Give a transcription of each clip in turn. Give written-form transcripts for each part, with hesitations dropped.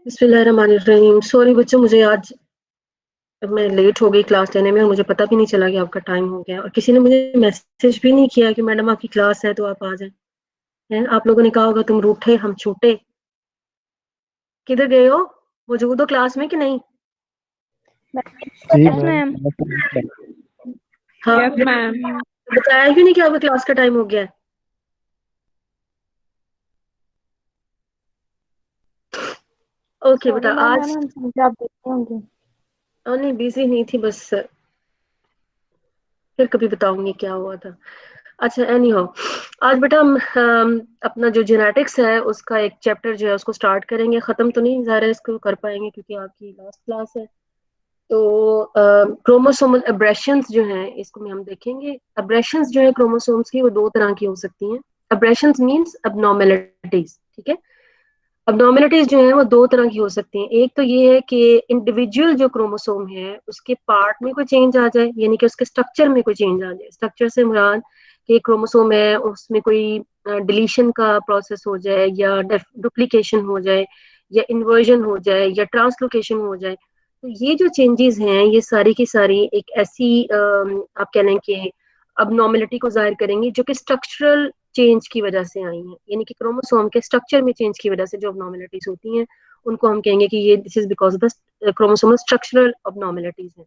बिस्मिल्लाहिर्रहमानिर्रहीम। सॉरी बच्चों, मुझे आज मैं लेट हो गई क्लास लेने में और मुझे पता भी नहीं चला कि आपका टाइम हो गया, और किसी ने मुझे मैसेज भी नहीं किया कि मैडम आपकी क्लास है तो आप आ जाएं। हैं, आप लोगों ने कहा होगा तुम रूठे हम छूटे। किधर गए हो? मौजूद हो क्लास में कि नहीं? जी यस मैम। मैम। हाँ, यस मैम। बताया क्यों नहीं कि आपका क्लास का टाइम हो गया है? ओके बेटा, सॉरी मैम, आज मैम हम समझे आप देखते होंगे। नहीं बिजी नहीं थी, बस फिर कभी बताऊंगी क्या हुआ था। अच्छा, एनी हो, आज बेटा हम अपना जो जेनेटिक्स है उसका एक चैप्टर जो है उसको स्टार्ट करेंगे। खत्म तो नहीं ज़ाहिर है इसको कर पाएंगे क्योंकि आपकी लास्ट क्लास है। तो क्रोमोसोमल अब्रेशंस जो हैं इसको में हम देखेंगे। अब्रेशंस जो है क्रोमोसोम्स की वो दो तरह की हो सकती हैं। अब्रेशंस मींस abnormalities, ठीक है। abnormalities जो है वो दो तरह की हो सकती हैं। एक तो ये है कि इंडिविजुअल जो क्रोमोसोम है उसके पार्ट में कोई चेंज आ जाए, यानी कि उसके स्ट्रक्चर में कोई चेंज आ जाए। स्ट्रक्चर से मुराद कि क्रोमोसोम है उसमें कोई डिलीशन का प्रोसेस हो जाए, या डुप्लीकेशन हो जाए, या इन्वर्जन हो जाए, या ट्रांसलोकेशन हो जाए। तो ये जो चेंजेस हैं ये सारी की सारी एक ऐसी आप कह लें कि अबनॉर्मेलिटी को जाहिर करेंगी जो कि स्ट्रक्चरल चेंज की वजह से आई हैं, यानी कि क्रोमोसोम के स्ट्रक्चर में चेंज की वजह से जो अबनॉर्मेलिटीज होती हैं उनको हम कहेंगे कि ये this is because of the chromosomal structural abnormalities हैं।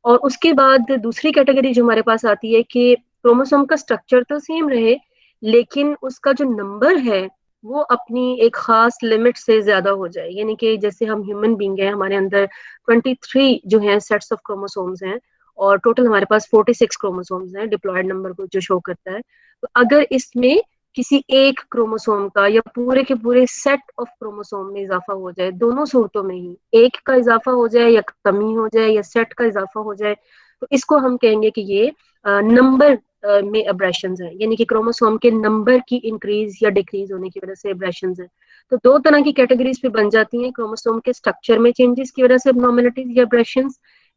और उसके बाद दूसरी कैटेगरी जो हमारे पास आती है कि क्रोमोसोम का स्ट्रक्चर तो सेम रहे लेकिन उसका जो नंबर है वो अपनी एक खास लिमिट से ज्यादा हो जाए, यानी कि जैसे हम ह्यूमन बींग हैं, हमारे अंदर 23 जो हैं सेट्स ऑफ क्रोमोसोम्स हैं, और टोटल हमारे पास 46 क्रोमोसोम्स हैं डिप्लॉयड नंबर को जो शो करता है। तो अगर इसमें किसी एक क्रोमोसोम का या पूरे के पूरे सेट ऑफ क्रोमोसोम में इजाफा हो जाए, दोनों सूरतों में ही एक का इजाफा हो जाए या कमी हो जाए या सेट का इजाफा हो जाए, तो इसको हम कहेंगे कि ये नंबर में अब्रेशन है, यानी कि क्रोमोसोम के नंबर की इंक्रीज या डिक्रीज होने की वजह से अब्रेशन है। तो दो तरह की कैटेगरीज पे बन जाती हैं, क्रोमोसोम के स्ट्रक्चर में चेंजेस की वजह से अबनॉर्मेलिटीज या अब्रेशन,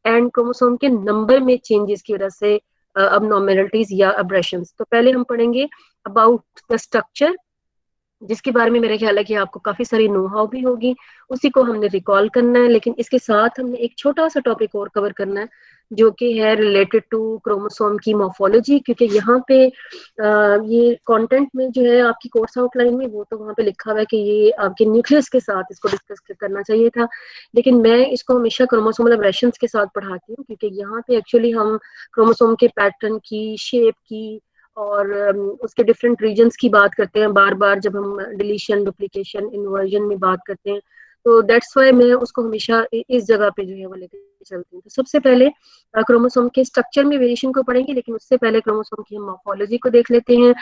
एंड क्रोमोसोम के नंबर में चेंजेस की वजह से अबनॉर्मेलिटीज या अब्रेशन। तो पहले हम पढ़ेंगे अबाउट द स्ट्रक्चर, जिसके बारे में मेरा ख्याल है कि आपको काफी सारी नो हाउ भी होगी, उसी को हमने रिकॉल करना है। लेकिन इसके साथ हमने एक छोटा सा टॉपिक और कवर करना है जो कि है रिलेटेड टू क्रोमोसोम की मॉर्फोलॉजी, क्योंकि यहाँ पे ये कंटेंट में जो है आपकी कोर्स आउटलाइन में वो तो वहाँ पे लिखा हुआ है कि ये आपके न्यूक्लियस के साथ इसको डिस्कस करना चाहिए था, लेकिन मैं इसको हमेशा क्रोमोसोमल अब्रेशंस के साथ पढ़ाती हूँ क्योंकि यहाँ पे एक्चुअली हम क्रोमोसोम के पैटर्न की, शेप की और उसके डिफरेंट रीजन्स की बात करते हैं बार बार जब हम डिलीशन, डुप्लीकेशन, इन्वर्जन में बात करते हैं। तो दैट्स वाई मैं उसको हमेशा इस जगह पे जो है वो लेकर चलती हूँ। तो सबसे पहले क्रोमोसोम के स्ट्रक्चर में वेरिएशन को पढ़ेंगे, लेकिन उससे पहले क्रोमोसोम की हम मॉर्फोलॉजी को देख लेते हैं।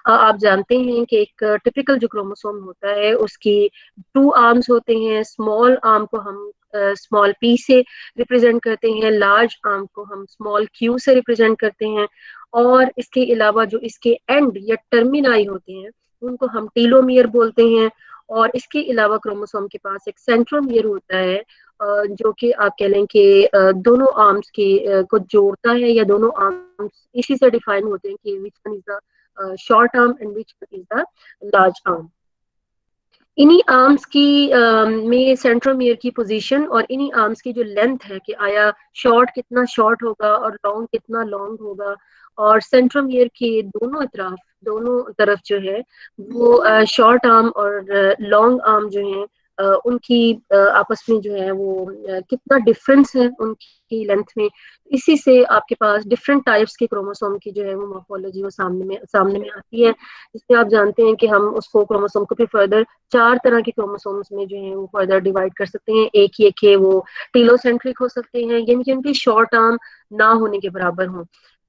आप जानते हैं कि एक टिपिकल जो क्रोमोसोम होता है उसकी टू आर्म्स होते हैं। स्मॉल आर्म को हम स्मॉल पी से रिप्रेजेंट करते हैं, लार्ज आर्म को हम स्मॉल क्यू से रिप्रेजेंट करते हैं, और इसके अलावा जो इसके एंड या टर्मिनाई होते हैं उनको हम टीलोमियर बोलते हैं। और इसके अलावा क्रोमोसोम के पास एक सेंट्रोमियर होता है जो कि आप कह लें कि दोनों आर्म्स के को जोड़ता है, या दोनों आर्म्स इसी से डिफाइन होते हैं कि which one is the short arm and which one is the large arm. इन्हीं आर्म्स की में सेंट्रोमियर की पोजीशन और इन्हीं आर्म्स की जो लेंथ है कि आया शॉर्ट कितना शॉर्ट होगा और लॉन्ग कितना लॉन्ग होगा, और सेंट्रोमियर के दोनों तरफ जो है वो शॉर्ट आर्म और लॉन्ग आर्म जो है उनकी आपस में जो है वो कितना डिफरेंस है उनकी लेंथ में। इसी से आपके पास डिफरेंट टाइप्स के क्रोमोसोम की जो है वो मॉर्फोलॉजी वो सामने में आती है, जिसमें आप जानते हैं कि हम उसको क्रोमोसोम को फिर फर्दर चार तरह के क्रोमोसोम्स में जो है वो फर्दर डिवाइड कर सकते हैं। एक है वो टीलोसेंट्रिक हो सकते हैं, यानी कि उनकी शॉर्ट आर्म ना होने के बराबर हों।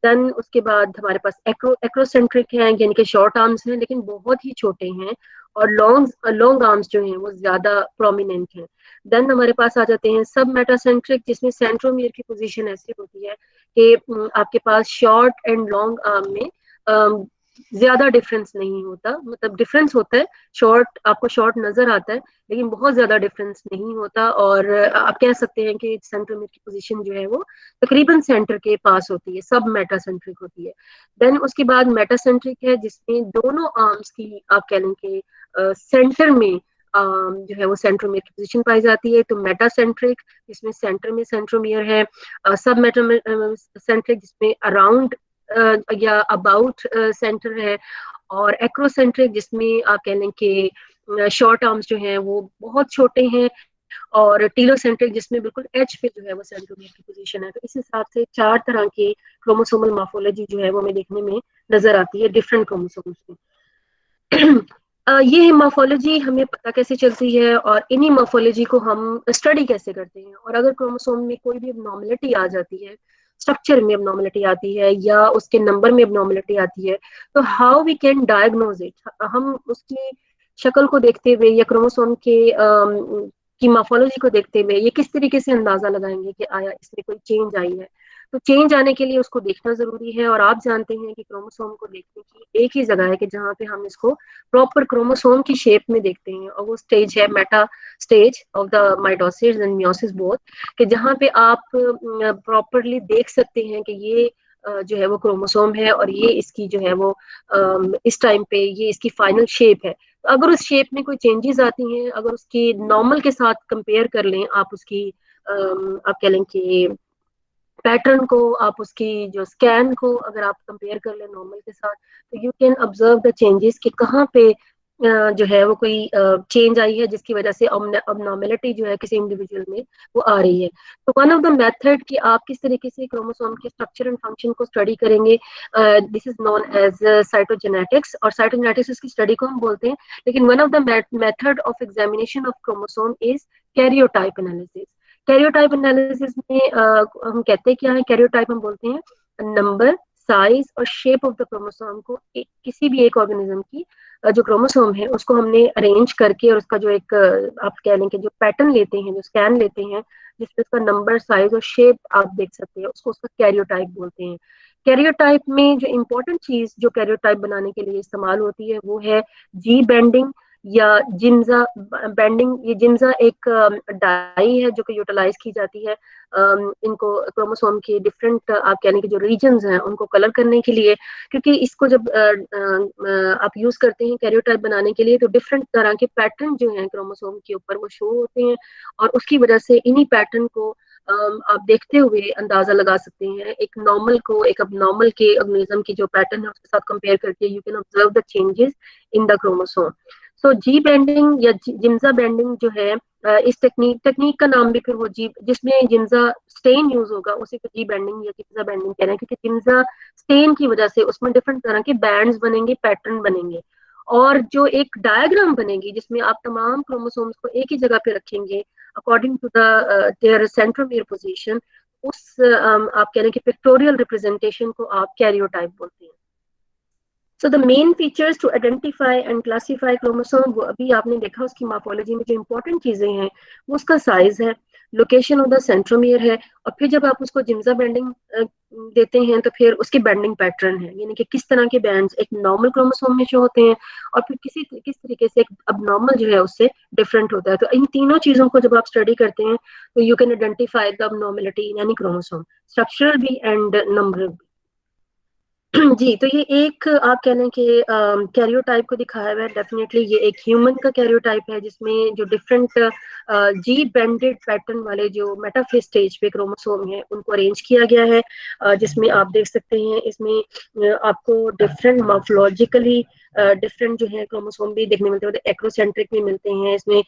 देन उसके बाद हमारे पास एक्रोसेंट्रिक है, यानी कि शॉर्ट आर्म्स हैं लेकिन बहुत ही छोटे हैं, और लॉन्ग लॉन्ग आर्म्स जो हैं वो ज्यादा प्रोमिनेंट हैं। देन हमारे पास आ जाते हैं सब मेटासेंट्रिक, जिसमें सेंट्रोमियर की पोजीशन ऐसी होती है कि आपके पास शॉर्ट एंड लॉन्ग आर्म में ज्यादा डिफरेंस नहीं होता, मतलब डिफरेंस होता है, शॉर्ट आपको शॉर्ट नजर आता है लेकिन बहुत ज्यादा डिफरेंस नहीं होता, और आप कह सकते हैं कि सेंट्रोमियर की पोजीशन जो है वो तकरीबन सेंटर के पास होती है, सब मेटासेंट्रिक होती है। देन उसके बाद मेटासेंट्रिक है जिसमें दोनों आर्म्स की आप कह लें कि सेंटर में जो है वो सेंट्रोमियर की पोजीशन पाई जाती है। तो मेटासेंट्रिक जिसमें सेंटर में सेंट्रोमियर है, सब मेटासेंट्रिक जिसमें अराउंड या अबाउट सेंटर है, और एक्रोसेंट्रिक जिसमें आप कह लें कि शॉर्ट आर्म्स जो हैं वो बहुत छोटे हैं, और टीलोसेंट्रिक जिसमें बिल्कुल एज पे जो है वो सेंट्रोमियर की पोजीशन है। तो इस हिसाब से 4 तरह की क्रोमोसोमल मॉर्फोलॉजी जो है वो हमें देखने में नजर आती है डिफरेंट क्रोमोसोम्स में। ये मॉर्फोलॉजी हमें पता कैसे चलती है, और इन्हीं मॉर्फोलॉजी को हम स्टडी कैसे करते हैं। और अगर क्रोमोसोम में कोई भी एबनॉर्मलिटी आ जाती है, स्ट्रक्चर में एबनॉर्मलिटी आती है या उसके नंबर में एबनॉर्मलिटी आती है, तो how we can diagnose it. हम उसकी शक्ल को देखते हुए या क्रोमोसोम के की मॉर्फोलॉजी को देखते हुए ये किस तरीके से अंदाजा लगाएंगे कि आया इसमें कोई चेंज आई है। तो चेंज आने के लिए उसको देखना जरूरी है, और आप जानते हैं कि क्रोमोसोम को देखने की एक ही जगह है कि जहाँ पे हम इसको प्रॉपर क्रोमोसोम की शेप में देखते हैं, और वो स्टेज है Meta stage of the mitosis and meiosis both, कि जहाँ पे आप प्रॉपरली देख सकते हैं कि ये जो है वो क्रोमोसोम है, और ये इसकी जो है वो इस टाइम पे ये इसकी फाइनल शेप है। तो अगर उस शेप में कोई चेंजेस आती हैं, अगर उसकी नॉर्मल के साथ कंपेयर कर लें आप उसकी आप कह लें कि पैटर्न को, आप उसकी जो स्कैन को अगर आप कंपेयर कर ले नॉर्मल के साथ, तो you can observe the changes कि कहाँ पे जो है वो कोई चेंज आई है जिसकी वजह से अबनॉर्मेलिटी जो है किसी इंडिविजुअल में वो आ रही है। तो वन ऑफ द मेथड कि आप किस तरीके से क्रोमोसोम के स्ट्रक्चर एंड फंक्शन को स्टडी करेंगे, this is known as cytogenetics, और साइटोजेनेटिक्स इसकी स्टडी को हम बोलते हैं। लेकिन one of the method of examination of chromosome is karyotype analysis. Karyotype analysis में हम कहते हैं क्या है, कैरियोटाइप हम बोलते हैं नंबर, साइज और शेप ऑफ द क्रोमोसोम को किसी भी एक ऑर्गेनिज्म की जो क्रोमोसोम है उसको हमने अरेंज करके, और उसका जो एक आप कह लें कि जो पैटर्न लेते हैं, जो स्कैन लेते हैं, जिसमें उसका नंबर, साइज और शेप आप देख सकते हैं, उसको उसका कैरियोटाइप बोलते हैं। कैरियोटाइप में जो इंपॉर्टेंट चीज जो कैरियोटाइप बनाने के लिए इस्तेमाल होती है वो है जी बेंडिंग या जिम्जा बेंडिंग। ये जिम्जा एक डाई है जो कि यूटिलाइज की जाती है इनको क्रोमोसोम के डिफरेंट आप कहने के जो रीजन्स हैं उनको कलर करने के लिए। क्योंकि इसको जब आप यूज करते हैं कैरियोटाइप बनाने के लिए, तो डिफरेंट तरह के पैटर्न जो हैं क्रोमोसोम के ऊपर वो शो होते हैं, और उसकी वजह से इन्हीं पैटर्न को आप देखते हुए अंदाजा लगा सकते हैं एक नॉर्मल को एक अब के ऑर्गेनिज्म की जो पैटर्न है उसके साथ कंपेयर करके you can observe the changes in the chromosome. So G banding या जिम्जा बेंडिंग जो है, इस टेक्निक का नाम भी फिर वो जी जिसमें जिम्जा स्टेन यूज होगा उसी को जी बेंडिंग या जिम्जा बेंडिंग कह रहे हैं, क्योंकि जिम्जा स्टेन की वजह से उसमें डिफरेंट तरह के बैंड्स बनेंगे, पैटर्न बनेंगे, और जो एक डायग्राम बनेगी जिसमें आप तमाम क्रोमोसोम्स को एक ही जगह पे रखेंगे according to the their centromere position, उस आप कह रहे हैं कि पिक्टोरियल रिप्रेजेंटेशन को आप कैरियोटाइप बोलते हैं। So the main features to identify and classify chromosome, वो अभी आपने देखा उसकी मॉर्फोलॉजी में जो इंपॉर्टेंट चीजें हैं वो उसका साइज है, लोकेशन ऑफ द सेंट्रोमियर है, और फिर जब आप उसको जिम्जा बेंडिंग देते हैं तो फिर उसके बेंडिंग पैटर्न है, यानी कि किस तरह के बैंड्स एक नॉर्मल क्रोमोसोम में शो होते हैं, और फिर किस तरीके से एक अबनॉर्मल जो है उससे डिफरेंट होता है। तो इन तीनों चीजों को जब आप स्टडी करते हैं तो you can identify the abnormality in any chromosome, structural भी एंड नंबर। जी, तो ये एक आप कह लें कि कैरियोटाइप को दिखाया हुआ है। डेफिनेटली ये एक ह्यूमन का कैरियोटाइप है जिसमें जो डिफरेंट जी बेंडेड पैटर्न वाले जो मेटाफेज स्टेज पे क्रोमोसोम है उनको अरेंज किया गया है, जिसमें आप देख सकते हैं इसमें आपको डिफरेंट मॉर्फोलॉजिकली डिफरेंट जो है क्रोमोसोम भी देखने मिलते हैं, एक्रोसेंट्रिक भी मिलते हैं इसमें,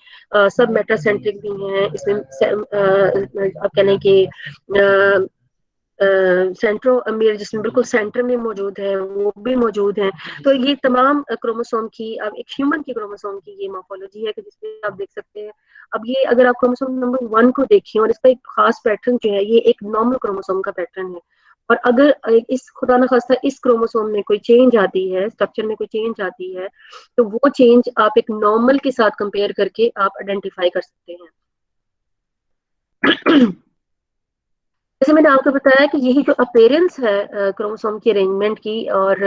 सब मेटासेंट्रिक भी हैं इसमें, आप कह लें कि सेंट्रोमियर जिसमें बिल्कुल सेंटर में मौजूद है वो भी मौजूद है। तो ये तमाम क्रोमोसोम की अब एक ह्यूमन की क्रोमोसोम की ये मॉर्फोलॉजी है कि जिसमें आप देख सकते हैं। अब ये अगर आप क्रोमोसोम नंबर 1 को देखें और इसका एक खास पैटर्न जो है, ये एक नॉर्मल क्रोमोसोम का पैटर्न है, और अगर इस खुदा न खास्ता इस क्रोमोसोम में कोई चेंज आती है, स्ट्रक्चर में कोई चेंज आती है, तो वो चेंज आप एक नॉर्मल के साथ कंपेयर करके आप आइडेंटिफाई कर सकते हैं। जैसे मैंने आपको बताया कि यही जो अपेयरेंस है क्रोमोसोम की अरेंजमेंट की और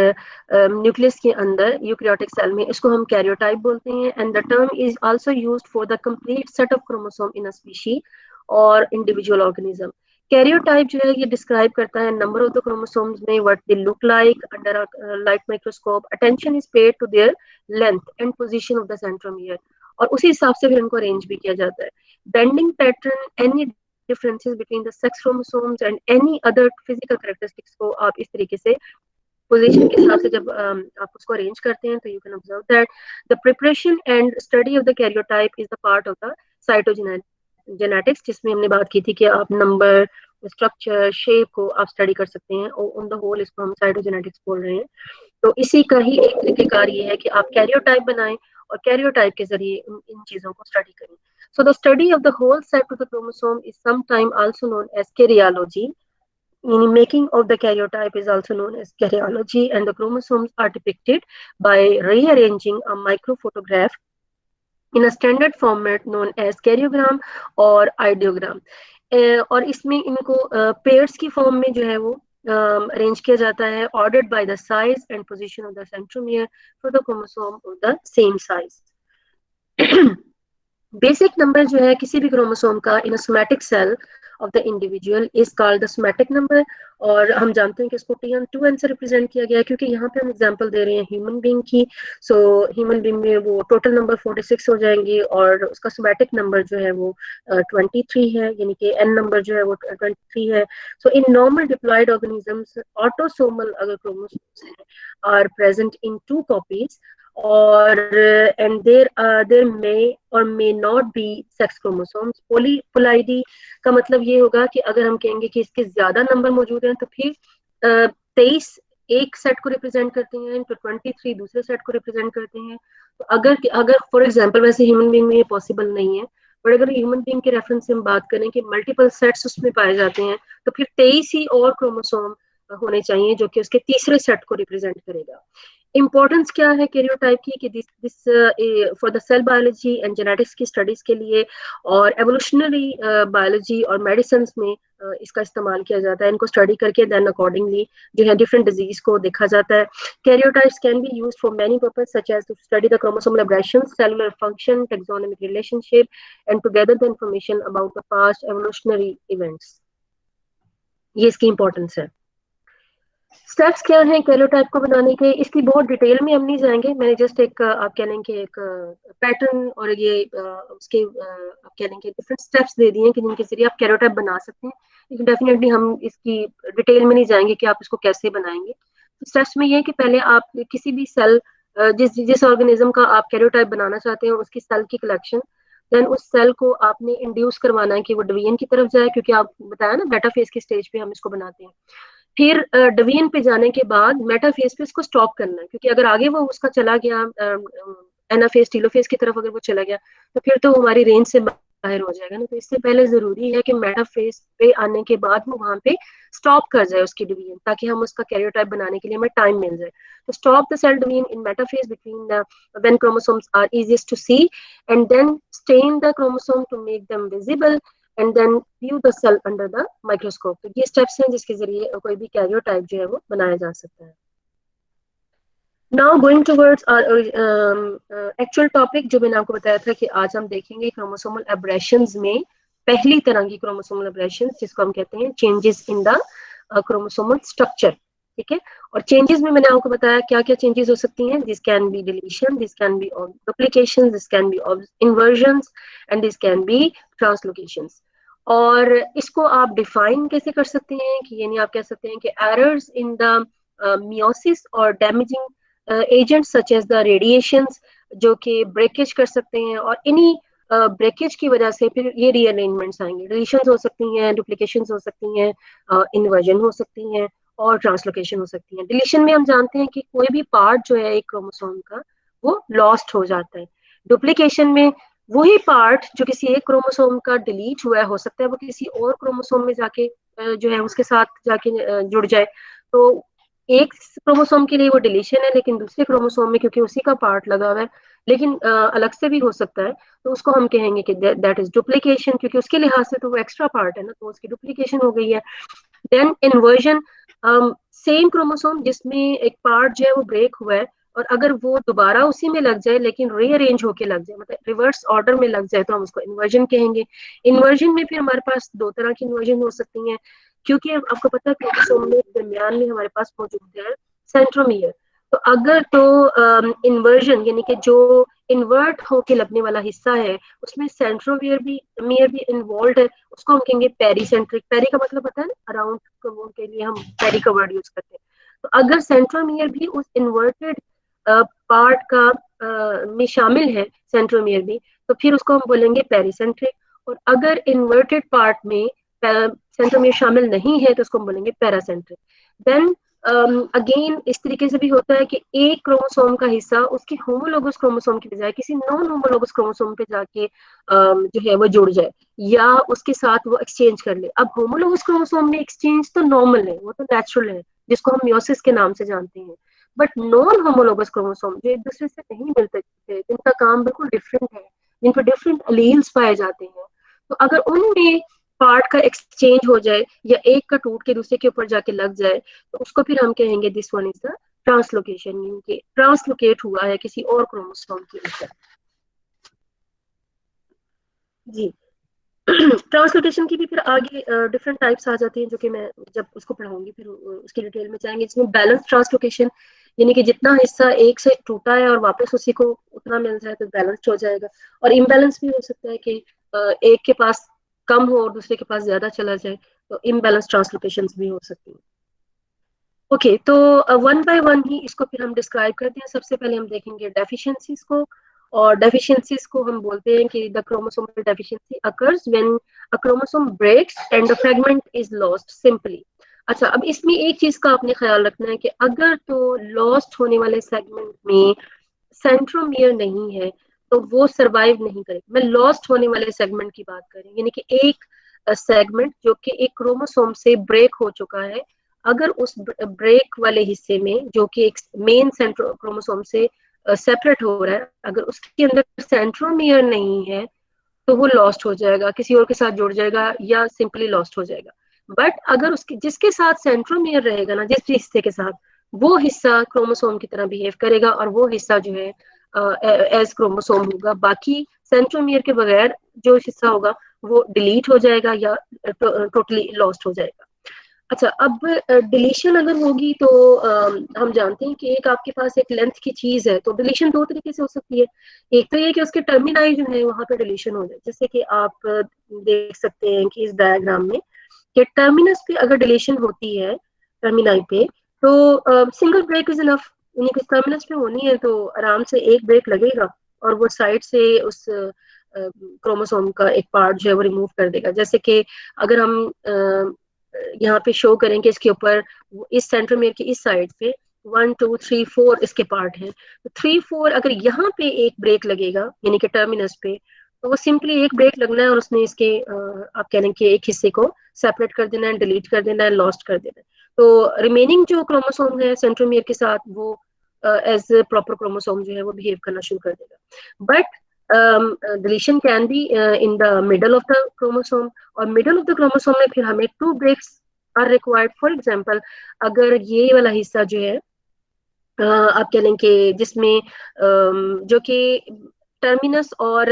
न्यूक्लियस के अंदर यूकैरियोटिक सेल में, इसको हम कैरियोटाइप बोलते हैं, and the term is also used for the complete set of chromosome in a species और इंडिविजुअल ऑर्गेनिज्म। कैरियोटाइप जो है ये डिस्क्राइब करता है नंबर ऑफ द क्रोमोसोम्स में, what they look like under light microscope, attention is paid to their length and position of the centromere, और उसी हिसाब से फिर इनको अरेंज भी किया जाता है. Bending pattern, any differences between the sex chromosomes and any other physical characteristics को आप इस तरीके से पोजीशन के हिसाब से जब आप उसको अरेंज करते हैं तो you can observe that the preparation and study of the karyotype is the part of the cytogenetics, जिसमें हमने बात की थी कि आप नंबर, स्ट्रक्चर, शेप को आप स्टडी कर सकते हैं, और ऑन द होल इसको हम साइटोजेनेटिक्स बोल रहे हैं. तो इसी का ही एक तरीकेकार ये है कि आप कैरियोटाइप बनाएं और कैरियोटाइप के जरिए इन चीजों को स्टडी करें. So the study of the whole set of the chromosome is sometimes also known as karyotypology. Meaning making of the karyotype is also known as karyology, and the chromosomes are depicted by rearranging a microphotograph in a standard format known as karyogram or ideogram. और इसमें इनको pairs की form में जो है वो arrange किया जाता है, ordered by the size and position of the centromere for the chromosome of the same size. Basic number जो है किसी भी क्रोमोसोम का in somatic cell of the individual is called the somatic number. और हम जानते हैं कि इसको Tn2n से रिप्रेजेंट किया गया है, क्योंकि यहाँ पे हम एग्जांपल दे रहे हैं ह्यूमन बीइंग की. सो ह्यूमन बीइंग में वो टोटल नंबर 46 हो जाएंगे और उसका सोमैटिक नंबर जो है वो 23 है, यानी कि n नंबर जो है वो 23 है. So in normal diploid organisms autosomal अगर chromosomes are present in 2 copies और and there may or may not be sex chromosomes. Polyploidy का मतलब ये होगा कि अगर हम कहेंगे कि इसके ज्यादा नंबर मौजूद हैं तो फिर 23 एक सेट को रिप्रेजेंट करते हैं तो 23 दूसरे सेट को रिप्रेजेंट करते हैं. तो अगर अगर फॉर एग्जांपल, वैसे ह्यूमन बीइंग में ये पॉसिबल नहीं है, बट अगर ह्यूमन बीइंग के रेफरेंस से हम बात करें कि मल्टीपल सेट्स उसमें पाए जाते हैं तो फिर 23 ही और क्रोमोसोम होने चाहिए जो कि उसके तीसरे सेट को रिप्रेजेंट करेगा. इम्पोर्टेंस क्या है कैरियोटाइप की कि this for the cell biology and genetics की स्टडीज के लिए और एवोल्यूशनरी बायोलॉजी और मेडिसिन में इसका इस्तेमाल किया जाता है. इनको स्टडी करके देन अकॉर्डिंगली जो है डिफरेंट डिजीज को देखा जाता है. Karyotypes can be used for many purpose such as to study the chromosomal aberration, cellular function, taxonomic relationship and to gather the information about the past evolutionary events. ये इसकी importance है. Steps क्या हैं karyotype को बनाने के, इसकी बहुत डिटेल में हम नहीं जाएंगे. मैंने जस्ट एक आप कह लेंगे एक पैटर्न और ये उसके आप कह लेंगे डिफरेंट स्टेप्स दे दिए कि जिनके जरिए आप कैरियोटाइप बना सकते हैं, लेकिन डेफिनेटली हम इसकी डिटेल में नहीं जाएंगे कि आप इसको कैसे बनाएंगे. तो स्टेप्स में ये है कि पहले आप किसी भी सेल जिस जिस ऑर्गेनिज्म का आप कैरियोटाइप बनाना चाहते हैं उसकी सेल की कलेक्शन, देन उस सेल को आपने इंड्यूस करवाना है कि वो डिवीजन की तरफ जाए, क्योंकि आप बताया ना बेटा फेज की स्टेज पे हम इसको बनाते हैं. फिर डिवीजन पे जाने के बाद मेटाफेज पे इसको स्टॉप करना है, क्योंकि अगर आगे वो उसका चला गया एनाफेज टीलोफेज की तरफ अगर वो चला गया तो फिर तो हमारी रेंज से बाहर हो जाएगा ना. तो इससे पहले जरूरी है कि मेटाफेज पे आने के बाद वो वहां पे स्टॉप कर जाए उसकी डिवीजन, ताकि हम उसका कैरियोटाइप बनाने के लिए हमें टाइम मिल जाए. तो stop the cell division in metaphase between the when chromosomes are easiest to see and then stain the chromosome to make them visible and then view the cell under the microscope. तो ये steps हैं जिसके जरिए कोई भी karyotype जो है वो बनाया जा सकता है. Now going towards our actual topic, जो मैंने आपको बताया था कि आज हम देखेंगे क्रोमोसोमल एब्रेशंस में पहली तरह की क्रोमोसोमल एब्रेशंस जिसको हम कहते हैं changes in the chromosomal structure. ठीक है, और चेंजेस में मैंने आपको बताया क्या क्या चेंजेस हो सकती हैं. This can be deletion, this can be duplication, this can be inversions and this can be translocations. और इसको आप डिफाइन कैसे कर सकते हैं कि यानी आप कह सकते हैं कि एरर्स इन द मियोसिस और damaging agents such as the radiations जो कि ब्रेकेज कर सकते हैं, और इन्हीं ब्रेकेज की वजह से फिर ये रीअरेंजमेंट्स आएंगे. डिलीशंस हो सकती हैं, डुप्लीकेशंस हो सकती हैं, इन्वर्जन हो सकती हैं और ट्रांसलोकेशन हो सकती है. डिलीशन में हम जानते हैं कि कोई भी पार्ट जो है एक क्रोमोसोम का वो लॉस्ट हो जाता है. डुप्लीकेशन में वही पार्ट जो किसी एक क्रोमोसोम का डिलीट हुआ है हो सकता है वो किसी और क्रोमोसोम में जाके जो है उसके साथ जाके जुड़ जाए. तो एक क्रोमोसोम के लिए वो डिलीशन है, लेकिन दूसरे क्रोमोसोम में क्योंकि उसी का पार्ट लगा हुआ है लेकिन अलग से भी हो सकता है, तो उसको हम कहेंगे कि दैट इज डुप्लीकेशन, क्योंकि उसके लिहाज से तो वो एक्स्ट्रा पार्ट है ना, तो उसकी डुप्लीकेशन हो गई है. देन इन्वर्जन, सेम क्रोमोसोम जिसमें एक पार्ट जो है वो ब्रेक हुआ है और अगर वो दोबारा उसी में लग जाए लेकिन रीअरेंज होके लग जाए, मतलब रिवर्स ऑर्डर में लग जाए, तो हम उसको इन्वर्जन कहेंगे. इन्वर्जन में फिर हमारे पास दो तरह की इन्वर्जन हो सकती हैं, क्योंकि आपको पता है क्रोमोसोम में दरमियान में हमारे पास मौजूद है सेंट्रोमियर. तो अगर तो इन्वर्जन यानी कि जो इन्वर्ट होके लगने वाला हिस्सा है उसमें सेंट्रोमियर भी इन्वॉल्व है, उसको हम कहेंगे पेरीसेंट्रिक। पेरी का मतलब पता है ना, अराउंड के लिए हम पेरी का वर्ड यूज करते हैं। तो अगर सेंट्रोमियर भी उस इन्वर्टेड पार्ट का में शामिल है, सेंट्रोमियर भी, तो फिर उसको हम बोलेंगे पेरीसेंट्रिक। और अगर इन्वर्टेड पार्ट में सेंट्रोमियर शामिल नहीं है तो उसको हम बोलेंगे पैरासेंट्रिक। देन अगेन इस तरीके से भी होता है कि एक क्रोमोसोम का हिस्सा उसके होमोलोगस क्रोमोसोम की बजाय किसी नॉन होमोलोगस क्रोमोसोम पे जाके जो है वो जुड़ जाए या उसके साथ वो एक्सचेंज कर ले। अब होमोलोगस क्रोमोसोम में एक्सचेंज तो नॉर्मल है, वो तो नेचुरल है, जिसको हम मियोसिस के नाम से जानते हैं। बट नॉन होमोलोगस क्रोमोसोम जो एक दूसरे से नहीं मिलते जिनका काम बिल्कुल डिफरेंट है, जिन पर डिफरेंट अलील्स पाए जाते हैं, तो अगर उनमें पार्ट का एक्सचेंज हो जाए या एक का टूट के दूसरे के ऊपर जाके लग जाए, तो उसको फिर हम कहेंगे this one is the translocation, यानी कि ट्रांसलोकेट हुआ है किसी और क्रोमोसोम के ऊपर। जी। ट्रांसलोकेशन की भी फिर आगे डिफरेंट टाइप्स आ जाती हैं, जो कि मैं जब उसको पढ़ाऊंगी फिर उसकी डिटेल में जाएंगे। इसमें बैलेंस ट्रांसलोकेशन, यानी कि जितना हिस्सा एक से टूटा है और वापस उसी को उतना मिल जाए तो बैलेंस्ड हो जाएगा। और इम्बैलेंस भी हो सकता है कि एक के पास कम हो और दूसरे के पास ज्यादा चला जाए, तो इम्बैलेंस ट्रांसलोकेशन भी हो सकती है। ओके, तो वन बाय वन ही इसको फिर हम डिस्क्राइब करते हैं। सबसे पहले हम देखेंगे डेफिशिएंसीज को। और डेफिशिएंसीज को हम बोलते हैं कि the chromosomal deficiency occurs when a chromosome breaks and the fragment is lost simply. अच्छा, अब इसमें एक चीज का आपने ख्याल रखना है कि अगर तो लॉस्ट होने वाले सेगमेंट में सेंट्रोमियर नहीं है तो वो सरवाइव नहीं करेगा। मैं लॉस्ट होने वाले सेगमेंट की बात कर रही हूँ, यानी कि एक सेगमेंट जो कि एक क्रोमोसोम से ब्रेक हो चुका है, अगर उस ब्रेक वाले हिस्से में जो कि एक मेन सेंट्रो क्रोमोसोम से सेपरेट हो रहा है, अगर उसके अंदर सेंट्रोमियर नहीं है तो वो लॉस्ट हो जाएगा, किसी और के साथ जुड़ जाएगा या सिंपली लॉस्ट हो जाएगा। बट अगर उसके जिसके साथ सेंट्रोमियर रहेगा ना, जिस हिस्से के साथ, वो हिस्सा क्रोमोसोम की तरह बिहेव करेगा और वो हिस्सा जो है एज क्रोमोसोम होगा। बाकी सेंट्रोमियर के बगैर जो हिस्सा होगा वो डिलीट हो जाएगा या टोटली लॉस्ट हो जाएगा। अच्छा, अब डिलीशन अगर होगी तो हम जानते हैं कि एक आपके पास एक लेंथ की चीज है, तो डिलीशन दो तरीके से हो सकती है। एक तो ये कि उसके टर्मिनाई जो है वहां पे डिलीशन हो जाए, जैसे कि आप देख सकते हैं कि इस डायग्राम में कि टर्मिनस पे अगर डिलीशन होती है, टर्मिनाई पे, तो सिंगल ब्रेक इज इनफ। यानी कि टर्मिनस पे होनी है तो आराम से एक ब्रेक लगेगा और वो साइड से उस क्रोमोसोम का एक पार्ट जो है वो रिमूव कर देगा। जैसे कि अगर हम यहाँ पे शो करें कि इसके ऊपर इस सेंट्रोमियर की इस साइड पे 1 2 3 4 इसके पार्ट हैं, तो 3 4 अगर यहाँ पे एक ब्रेक लगेगा यानी कि टर्मिनस पे, तो वो सिंपली एक ब्रेक लगना है और उसने इसके आप कह रहे हैं कि एक हिस्से को सेपरेट कर देना है, डिलीट कर देना है, लॉस्ट कर देना है। तो रिमेनिंग जो क्रोमोसोम है सेंट्रोमियर के साथ, वो एज प्रॉपर क्रोमोसोम जो है वो बिहेव करना शुरू कर देगा। But deletion can be in the middle of the chromosome, और मिडल ऑफ द क्रोमोसोम में फिर हमें 2 breaks are required. For example, अगर ये वाला हिस्सा जो है आप कह लें कि जिसमें जो कि टर्मिनस और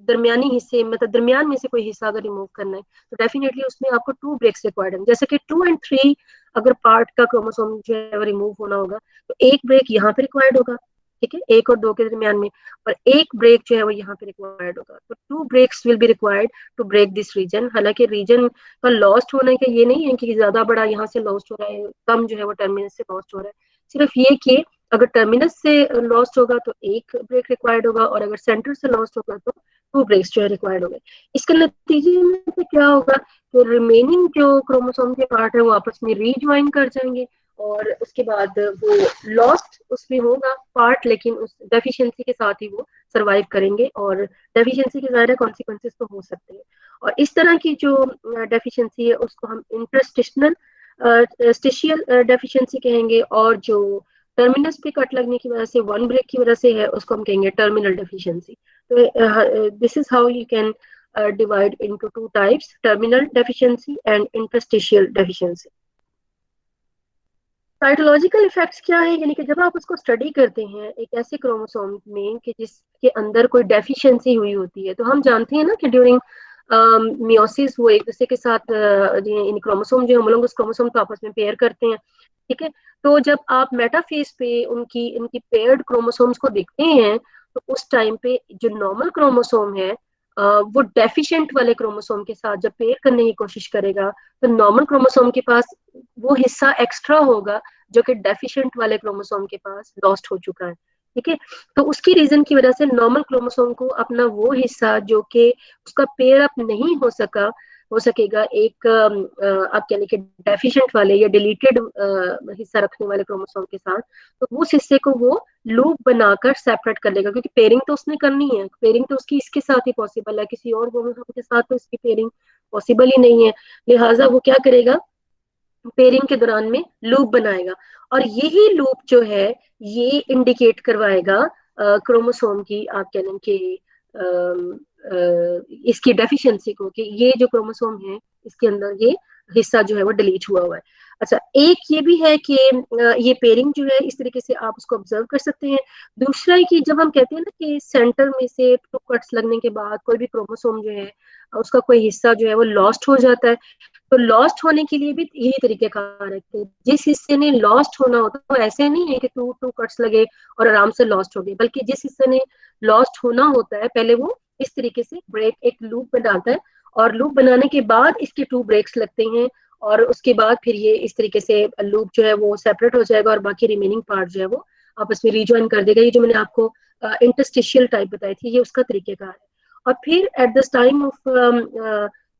दरमियानी हिस्से, मतलब दरमियान में से कोई हिस्सा अगर रिमूव करना है, तो डेफिनेटली उसमें आपको 2 ब्रेक्स रिक्वायर्ड है। जैसे कि 2 और 3 अगर पार्ट का क्रोमोसोम जो है वो रिमूव होना होगा, तो एक ब्रेक यहाँ पे रिक्वायर्ड होगा, ठीक है, 1 और 2 के दरमियान में, और एक ब्रेक जो है वो यहाँ पे रिक्वायर्ड होगा। तो 2 breaks will be required to break this region. हालांकि रीजन का लॉस्ट होने का ये नहीं है कि ज्यादा बड़ा यहाँ से लॉस्ट हो रहा है, कम जो है वो टर्मिनस से लॉस्ट हो रहा है। सिर्फ ये कि अगर टर्मिनस से लॉस्ट होगा तो एक ब्रेक रिक्वायर्ड होगा, और अगर सेंटर से लॉस्ट होगा तो 2 ब्रेक्स जो है रिक्वायर्ड होंगे। इसके नतीजे में तो क्या होगा कि रिमेनिंग जो क्रोमोसोम के पार्ट है वो आपस में रीज्वाइन कर जाएंगे, और उसके बाद वो लॉस्ट उसमें होगा पार्ट, लेकिन उस डेफिशिएंसी के साथ ही वो सरवाइव करेंगे, और डेफिशिएंसी के ज़ाहिर कॉन्सिक्वेंसेस तो हो सकते हैं। और इस तरह की जो डेफिशिएंसी है उसको हम इंटरस्टिशनल स्टिशियल डेफिशिएंसी कहेंगे, और जो टर्मिनस पे कट लगने की वजह से, 1 ब्रेक की वजह से है, उसको हम कहेंगे टर्मिनल डेफिशिएंसी। तो this is how you can divide into 2 types: terminal deficiency and interstitial deficiency. Cytological effects क्या है, यानी कि जब आप उसको स्टडी करते हैं एक ऐसे क्रोमोसोम में कि जिसके अंदर कोई डेफिशिएंसी हुई होती है, तो हम जानते हैं ना कि ड्यूरिंग मियोसिस वो एक दूसरे के साथ इन क्रोमोसोम जो हम लोग उस क्रोमोसोम को आपस में पेयर करते हैं, ठीक है। तो जब आप मेटाफेज पे उनकी इनकी पेयर्ड क्रोमोसोम्स को देखते हैं, तो उस टाइम पे जो नॉर्मल क्रोमोसोम है वो डेफिशिएंट वाले क्रोमोसोम के साथ जब पेयर करने की कोशिश करेगा, तो नॉर्मल क्रोमोसोम के पास वो हिस्सा एक्स्ट्रा होगा जो कि डेफिशिएंट वाले क्रोमोसोम के पास लॉस्ट हो चुका है। ठीक है, तो उसकी रीजन की वजह से नॉर्मल क्रोमोसोम को अपना वो हिस्सा जो कि उसका पेयर अप नहीं हो सकेगा एक आप कह लें कि डेफिशिएंट वाले या डिलीटेड हिस्सा रखने वाले क्रोमोसोम के साथ, तो उस हिस्से को वो लूप बनाकर सेपरेट कर लेगा, क्योंकि पेयरिंग तो उसने करनी है, पेयरिंग तो उसकी इसके साथ ही पॉसिबल है, किसी और क्रोमोसोम के साथ तो इसकी पेयरिंग पॉसिबल ही नहीं है। लिहाजा वो क्या करेगा, पेयरिंग के दौरान में लूप बनाएगा, और यही लूप जो है ये इंडिकेट करवाएगा क्रोमोसोम की आप कह लें कि इसकी डेफिशिएंसी को, कि ये जो क्रोमोसोम है इसके अंदर ये हिस्सा जो है वो डिलीट हुआ है। अच्छा, एक ये भी है कि ये पेयरिंग जो है इस तरीके से आप उसको ऑब्जर्व कर सकते हैं। दूसरा है कि जब हम कहते हैं ना कि सेंटर में से टू कट्स लगने के बाद कोई भी क्रोमोसोम जो है उसका कोई हिस्सा जो है वो लॉस्ट हो जाता है, तो लॉस्ट होने के लिए भी यही तरीकेकार है कि जिस हिस्से ने लॉस्ट होना होता है वो ऐसे नहीं है कि टू टू कट्स लगे और आराम से लॉस्ट हो गए, बल्कि जिस हिस्से ने लॉस्ट होना होता है पहले वो इस तरीके से ब्रेक एक लूप बनाता है, और लूप बनाने के बाद इसके टू ब्रेक्स लगते हैं, और उसके बाद फिर ये इस तरीके से लूप जो है वो सेपरेट हो जाएगा और बाकी रिमेनिंग पार्ट जो है वो आपस में रिज्वाइन कर देगा। ये जो मैंने आपको इंटरस्टिशियल टाइप बताई थी ये उसका तरीकेकार है। और फिर at the time of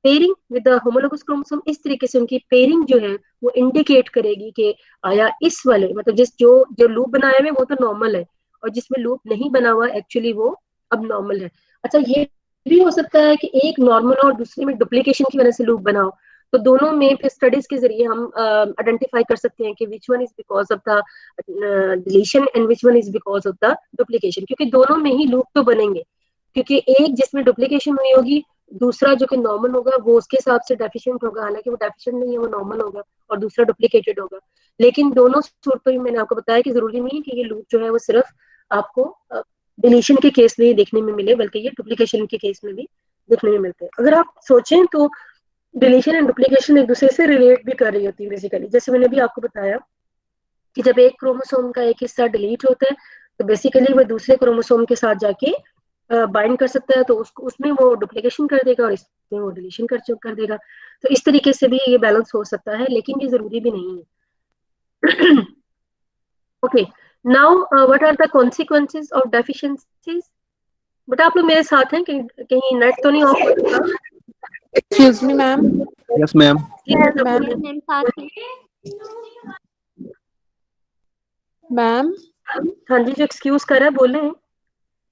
pairing with the homologous chromosome, इस तरीके से उनकी पेयरिंग जो है वो इंडिकेट करेगी कि आया इस वाले मतलब जिस जो जो लूप बनाया हुआ है वो तो नॉर्मल है, और जिसमें लूप नहीं बना हुआ एक्चुअली वो अब नॉर्मल है। अच्छा, ये भी हो सकता है कि एक नॉर्मल और दूसरे में डुप्लीकेशन की वजह से लूप बना हो, तो दोनों में फिर स्टडीज के जरिए हम आइडेंटिफाई कर सकते हैं कि which one is because of the deletion and which one is because of the duplication, क्योंकि दोनों में ही लूप तो बनेंगे, क्योंकि एक जिसमें डुप्लीकेशन हुई होगी, दूसरा जो कि नॉर्मल होगा वो उसके हिसाब से डेफिशिएंट होगा, हालांकि वो डेफिशिएंट नहीं है वो नॉर्मल होगा, और दूसरा डुप्लीकेटेड होगा। लेकिन दोनों सूरतों में मैंने आपको बताया कि जरूरी नहीं है कि ये लूप जो है वो सिर्फ आपको डिलीशन के केस में ही देखने में मिले, बल्कि ये डुप्लीकेशन के केस में भी देखने में मिलते हैं। अगर आप सोचें तो डिलीशन एंड डुप्लीकेशन एक दूसरे से रिलेट भी कर रही होती है बेसिकली। जैसे मैंने भी आपको बताया कि जब एक क्रोमोसोम का एक हिस्सा डिलीट होता है तो बेसिकली वो दूसरे क्रोमोसोम के साथ जाके बाइंड कर सकता है, तो उसको उसमें वो डुप्लीकेशन कर देगा और इसमें वो डिलीशन कर देगा। तो इस तरीके से भी ये बैलेंस हो सकता है, लेकिन ये जरूरी भी नहीं है। Okay, now what are the consequences of deficiencies? But आप लोग मेरे साथ हैं, कहीं कहीं नेट तो नहीं ऑफ हो रहा? Excuse me ma'am. Yes ma'am. Ma'am हाँ जी, जो एक्सक्यूज कर रहा है बोल रहे हैं।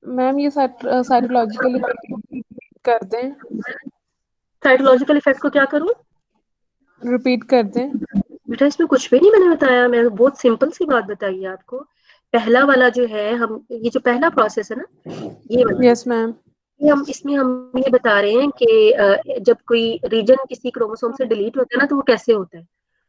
मैम ये साइकोलॉजिकली कर दें, साइकोलॉजिकल इफेक्ट को क्या करूं? रिपीट कर दें। बेटा इसमें कुछ भी नहीं मैंने बताया, मैंने बहुत सिंपल सी बात बताई है आपको। पहला वाला जो है, हम ये जो पहला प्रोसेस है ना, ये वाला, यस मैम। ये हम इसमें हम ये बता रहे हैं कि जब कोई रीजन किसी क्रोमोसोम से डिलीट होता है ना तो वो कैसे होता है।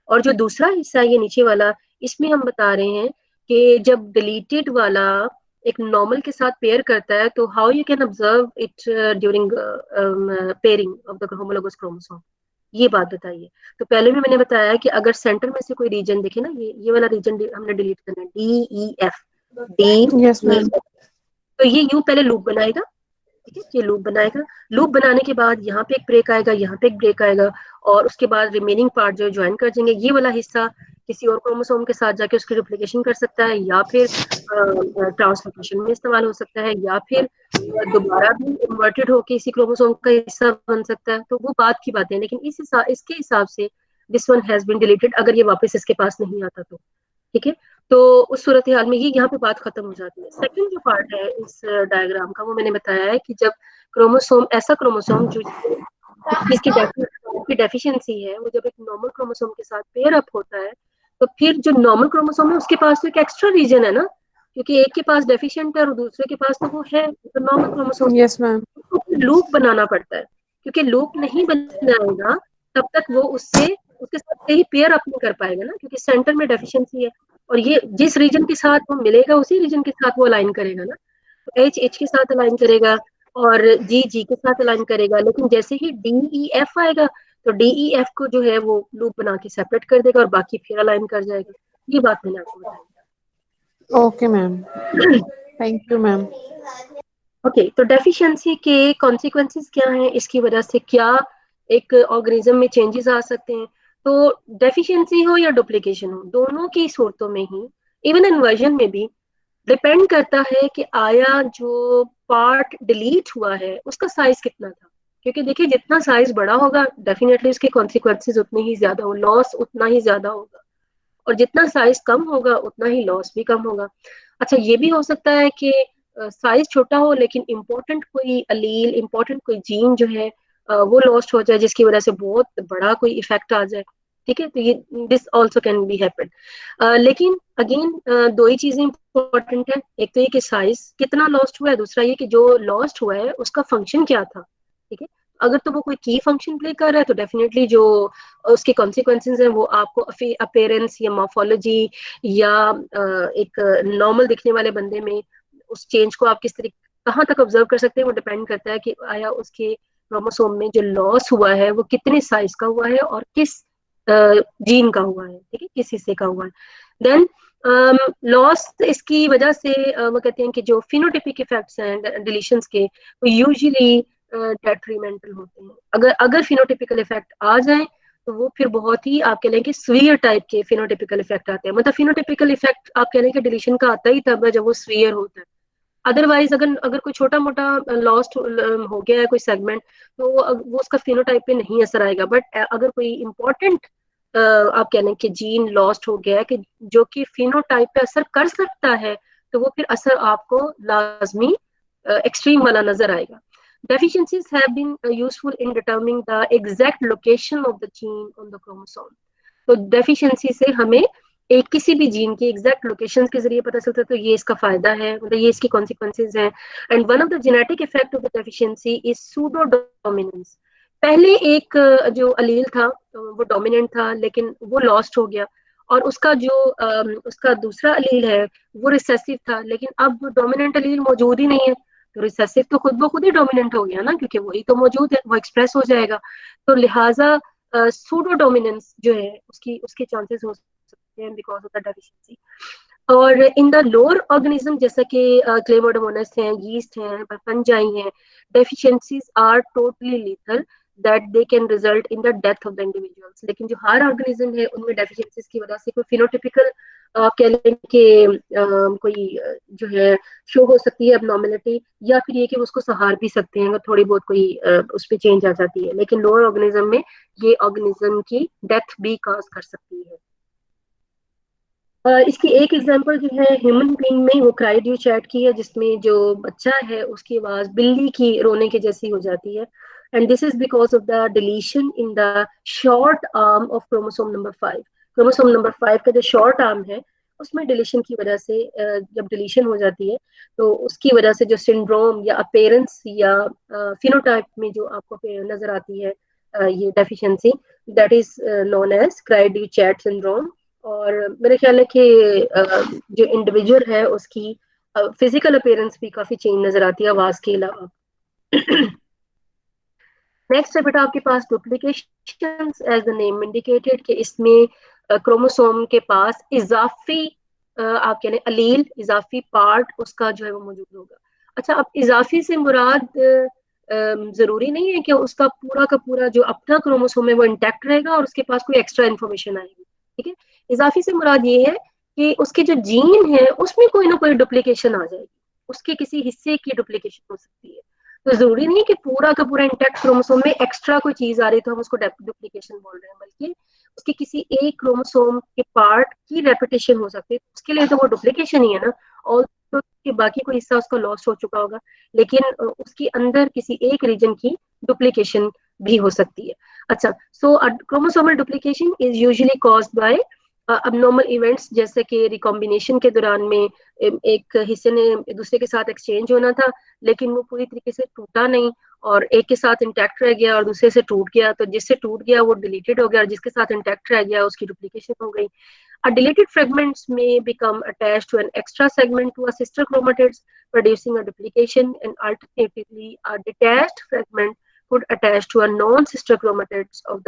और जो दूसरा हिस्सा ये नीचे वाला, इसमें हम बता रहे हैं कि जब डिलीटेड वाला एक नॉर्मल के साथ पेयर करता है तो how you can observe it during pairing of the homologous chromosome, ये बात बताइए। तो पहले भी मैंने बताया कि अगर सेंटर में से कोई रीजन दिखे ना, ये वाला रीजन हमने डिलीट करना है, DEF, यस मैम। DEF, तो ये यूं पहले लूप बनाएगा। ठीक है, ये लूप बनाएगा, लूप बनाने के बाद यहाँ पे एक ब्रेक आएगा, यहाँ पे एक ब्रेक आएगा, और उसके बाद रिमेनिंग पार्ट जो ज्वाइन कर देंगे। ये वाला हिस्सा किसी और क्रोमोसोम के साथ जाके उसकी रिप्लिकेशन कर सकता है, या फिर ट्रांसलोकेशन में इस्तेमाल हो सकता है, या फिर दोबारा भी इन्वर्टेड होकर इसी क्रोमोसोम का हिस्सा बन सकता है। तो वो बात की बात है, लेकिन इसके हिसाब से this one has been deleted, अगर ये वापस इसके पास नहीं आता तो। ठीक है, तो उस सूरत हाल में ये यहाँ पे बात खत्म हो जाती है। सेकंड जो पार्ट है इस डायग्राम का, वो मैंने बताया है कि जब क्रोमोसोम, ऐसा क्रोमोसोम जो जिसकी डेफिशिएंसी है, वो जब एक नॉर्मल क्रोमोसोम के साथ पेयर अप होता है, तो फिर जो नॉर्मल क्रोमोसोम है उसके पास तो एक एक्स्ट्रा रीजन है ना, क्योंकि एक के पास डेफिशिएंट है और दूसरे के पास तो वो है तो normal chromosome, yes ma'am. Loop बनाना पड़ता है, क्योंकि लूप नहीं बनाएगा तब तक वो उससे उसके साथ सही पेयर अप नहीं कर पाएगा ना, क्योंकि सेंटर में डेफिशिएंसी है, और ये जिस रीजन के साथ वो मिलेगा उसी रीजन के साथ वो अलाइन करेगा ना। तो H के साथ अलाइन करेगा और G के साथ अलाइन करेगा, लेकिन जैसे ही DEF आएगा तो DEF को जो है वो लूप बना के सेपरेट कर देगा और बाकी फिर अलाइन कर जाएगा। ये बात मैंने आपको बताई। Okay ma'am. Thank you ma'am. Okay, तो डेफिशिएंसी के कॉन्सिक्वेंसेस क्या हैं, इसकी वजह से क्या एक ऑर्गेनिज्म में चेंजेस आ सकते हैं। तो डेफिशिएंसी हो या डुप्लीकेशन हो, दोनों की सूरतों में ही, इवन इन्वर्जन में भी, डिपेंड करता है कि आया जो पार्ट डिलीट हुआ है उसका साइज कितना था। क्योंकि देखिए, जितना साइज बड़ा होगा डेफिनेटली उसके कॉन्सिक्वेंसेज उतने ही ज्यादा हो, लॉस उतना ही ज्यादा होगा। और जितना साइज कम होगा उतना ही लॉस भी कम होगा। अच्छा, ये भी हो सकता है कि साइज छोटा हो लेकिन इम्पोर्टेंट कोई अलील, इम्पोर्टेंट कोई जीन जो है वो लॉस्ट हो जाए, जिसकी वजह से बहुत बड़ा कोई इफेक्ट आ जाए। ठीक है, तो ये this also can be happen. लेकिन अगेन दो ही चीजें इंपॉर्टेंट है, एक तो ये कि साइज कितना लॉस्ट हुआ है, दूसरा ये कि जो लॉस्ट हुआ है उसका फंक्शन क्या था। ठीक है, अगर तो वो कोई की फंक्शन प्ले कर रहा है तो डेफिनेटली जो उसके कॉन्सिक्वेंसेज हैं वो आपको अपेयरेंस या मॉर्फोलॉजी या एक नॉर्मल दिखने वाले बंदे में उस चेंज को आप किस तरीके कहाँ तक ऑब्जर्व कर सकते हैं, वो डिपेंड करता है कि आया उसके क्रोमोसोम में जो लॉस हुआ है वो कितने साइज का हुआ है और किस जीन का हुआ है। ठीक है, किस हिस्से का हुआ है। देन लॉस इसकी वजह से वो कहते हैं कि जो फिनोटिपिक इफेक्ट्स हैं डिलीशंस के, वो यूजुअली डेट्रीमेंटल होते हैं। अगर अगर फिनोटिपिकल इफेक्ट आ जाए तो वो फिर बहुत ही आप कह लें कि स्वीयर टाइप के फिनोटिपिकल इफेक्ट आते हैं। मतलब फिनोटिपिकल इफेक्ट आप कह लें कि डिलीशन का आता ही तब है जब वो स्वीयर होता है। अदरवाइज अगर अगर कोई छोटा मोटा लॉस्ट हो गया है कोई सेगमेंट, तो वो उसका फिनोटाइप पे नहीं असर आएगा। बट अगर कोई इंपॉर्टेंट आप कह लें कि जीन लॉस्ट हो गया है कि जो कि फिनोटाइप पे असर कर सकता है, तो वो फिर असर आपको लाजमी एक्सट्रीम वाला नजर आएगा। Deficiencies have been useful in determining the exact location of the gene on the chromosome. तो डेफिशिएंसी से हमें एक किसी भी जीन की एग्जैक्ट लोकेशन के जरिए पता चलता है, तो ये इसका फायदा है, मतलब ये इसकी कॉन्सिक्वेंसेज हैं। And one of the genetic effect of the deficiency is pseudo dominance. पहले एक जो अलील था वो डोमिनेंट था लेकिन वो लॉस्ट हो गया, और उसका जो उसका दूसरा अलील है वो रिसेसिव था, लेकिन अब डोमिनेंट अलील मौजूद ही नहीं है। तो रिसेसिव तो खुद ब खुद ही डोमिनेंट हो गया ना, क्योंकि वही तो मौजूद है, वो एक्सप्रेस हो जाएगा। तो लिहाजा सूडो डोमिनेंस जो है उसकी उसके चांसेस हो सकते हैं बिकॉज ऑफ द डेफिशिएंसी। और इन द लोअर ऑर्गेनिज्म जैसा कि क्लेमोडोमोनास हैं, यीस्ट हैं, फंजाई हैं, deficiencies are totally lethal that they can result in the death of the individuals. लेकिन जो हायर ऑर्गेनिज्म है उनमें डेफिशिएंसीज की वजह से कोई फिनोटिपिकल कह लें कि कोई जो है शो हो सकती है एबनॉर्मेलिटी, या फिर ये कि उसको सहार भी सकते हैं अगर थोड़ी बहुत कोई उस पर चेंज आ जाती है। लेकिन लोअर ऑर्गेनिज्म में ये ऑर्गेनिज्म की डेथ भी कॉज कर सकती है। इसकी एक एग्जांपल जो है ह्यूमन बीइंग में, वो क्राइड यू चैट की है, जिसमें जो बच्चा है उसकी आवाज बिल्ली की रोने के जैसी हो जाती है। And this is because of the deletion in the short arm of chromosome number 5। Chromosome number 5 का जो शॉर्ट आर्म है उसमें डिलीशन की वजह से जब डिलीशन हो जाती है तो उसकी वजह से जो सिंड्रोम या अपेरेंस या फिनोटाइप में जो आपको नजर आती है ये deficiency, that is known as cri du chat syndrome. और मेरे ख्याल है कि जो इंडिविजुअल है उसकी फिजिकल अपीयरेंस भी काफी चेंज नजर आती है आवाज के अलावा। नेक्स्ट है बेटा आपके पास duplication, as the name indicated कि इसमें क्रोमोसोम के पास इजाफी आप कह लें अलील, इजाफी पार्ट उसका जो है वो मौजूद होगा। अच्छा, अब इजाफी से मुराद जरूरी नहीं है कि उसका पूरा का पूरा जो अपना क्रोमोसोम है वो इंटैक्ट रहेगा और उसके पास कोई एक्स्ट्रा इन्फॉर्मेशन आएगी। ठीक है, इजाफी से मुराद ये है कि उसके जो जीन है उसमें कोई ना कोई डुप्लीकेशन आ जाएगी, उसके किसी हिस्से की डुप्लीकेशन हो सकती है। तो जरूरी नहीं है कि पूरा का पूरा इंटैक्ट क्रोमोसोम में एक्स्ट्रा कोई चीज आ रही तो हम उसको डुप्लीकेशन बोल रहे हैं, बल्कि उसके किसी एक क्रोमोसोम के पार्ट की रेपिटेशन हो सकती है, उसके लिए तो वो डुप्लीकेशन ही है ना। और तो कि बाकी कोई हिस्सा उसका लॉस हो चुका होगा, लेकिन उसके अंदर किसी एक रीजन की डुप्लीकेशन भी हो सकती है। अच्छा, so chromosomal duplication is usually caused by abnormal events, जैसे कि रिकॉम्बिनेशन के दौरान में एक हिस्से ने दूसरे के साथ एक्सचेंज होना था लेकिन वो पूरी तरीके से टूटा नहीं, और एक के साथ इंटैक्ट रह गया और दूसरे से टूट गया, तो जिससे टूट गया वो डिलीटेड हो गया और जिसके साथ इंटैक्ट रह गया उसकी डुप्लीकेशन हो गई। A deleted fragments may become attached to an extra segment to a sister chromatids, producing a duplication, and alternatively, a detached fragment could attach to a non-sister chromatids of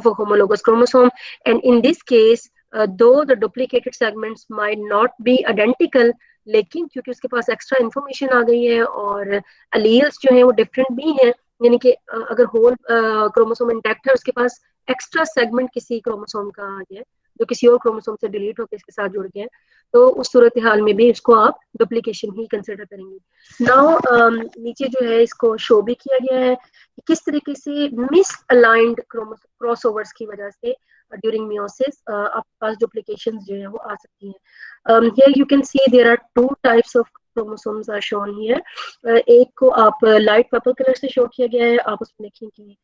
a homologous chromosome. And in this case, though the duplicated segments might not be identical, लेकिन क्योंकि उसके पास extra information आ गई है और alleles जो है वो different भी हैं, यानी कि अगर होल क्रोमोसोम इंटैक्ट है, उसके पास एक्स्ट्रा सेगमेंट किसी क्रोमोसोम का आ गया जो किसी और क्रोमोसोम से डिलीट होकर इसके साथ जुड़ गया है, तो उस सूरत हाल में भी इसको आप डुप्लीकेशन ही कंसिडर करेंगे। नाउ नीचे जो है इसको शो भी किया गया है कि किस तरीके से मिस अलाइंड क्रॉसओवर्स की वजह से ड्यूरिंग मियोसिस आपके पास डुप्लीकेशन जो है वो आ सकती हैं। Here you can see there are two types of chromosomes are shown here. एक को आप लाइट पर्पल कलर से शो किया गया है, आप उसमें देखें कि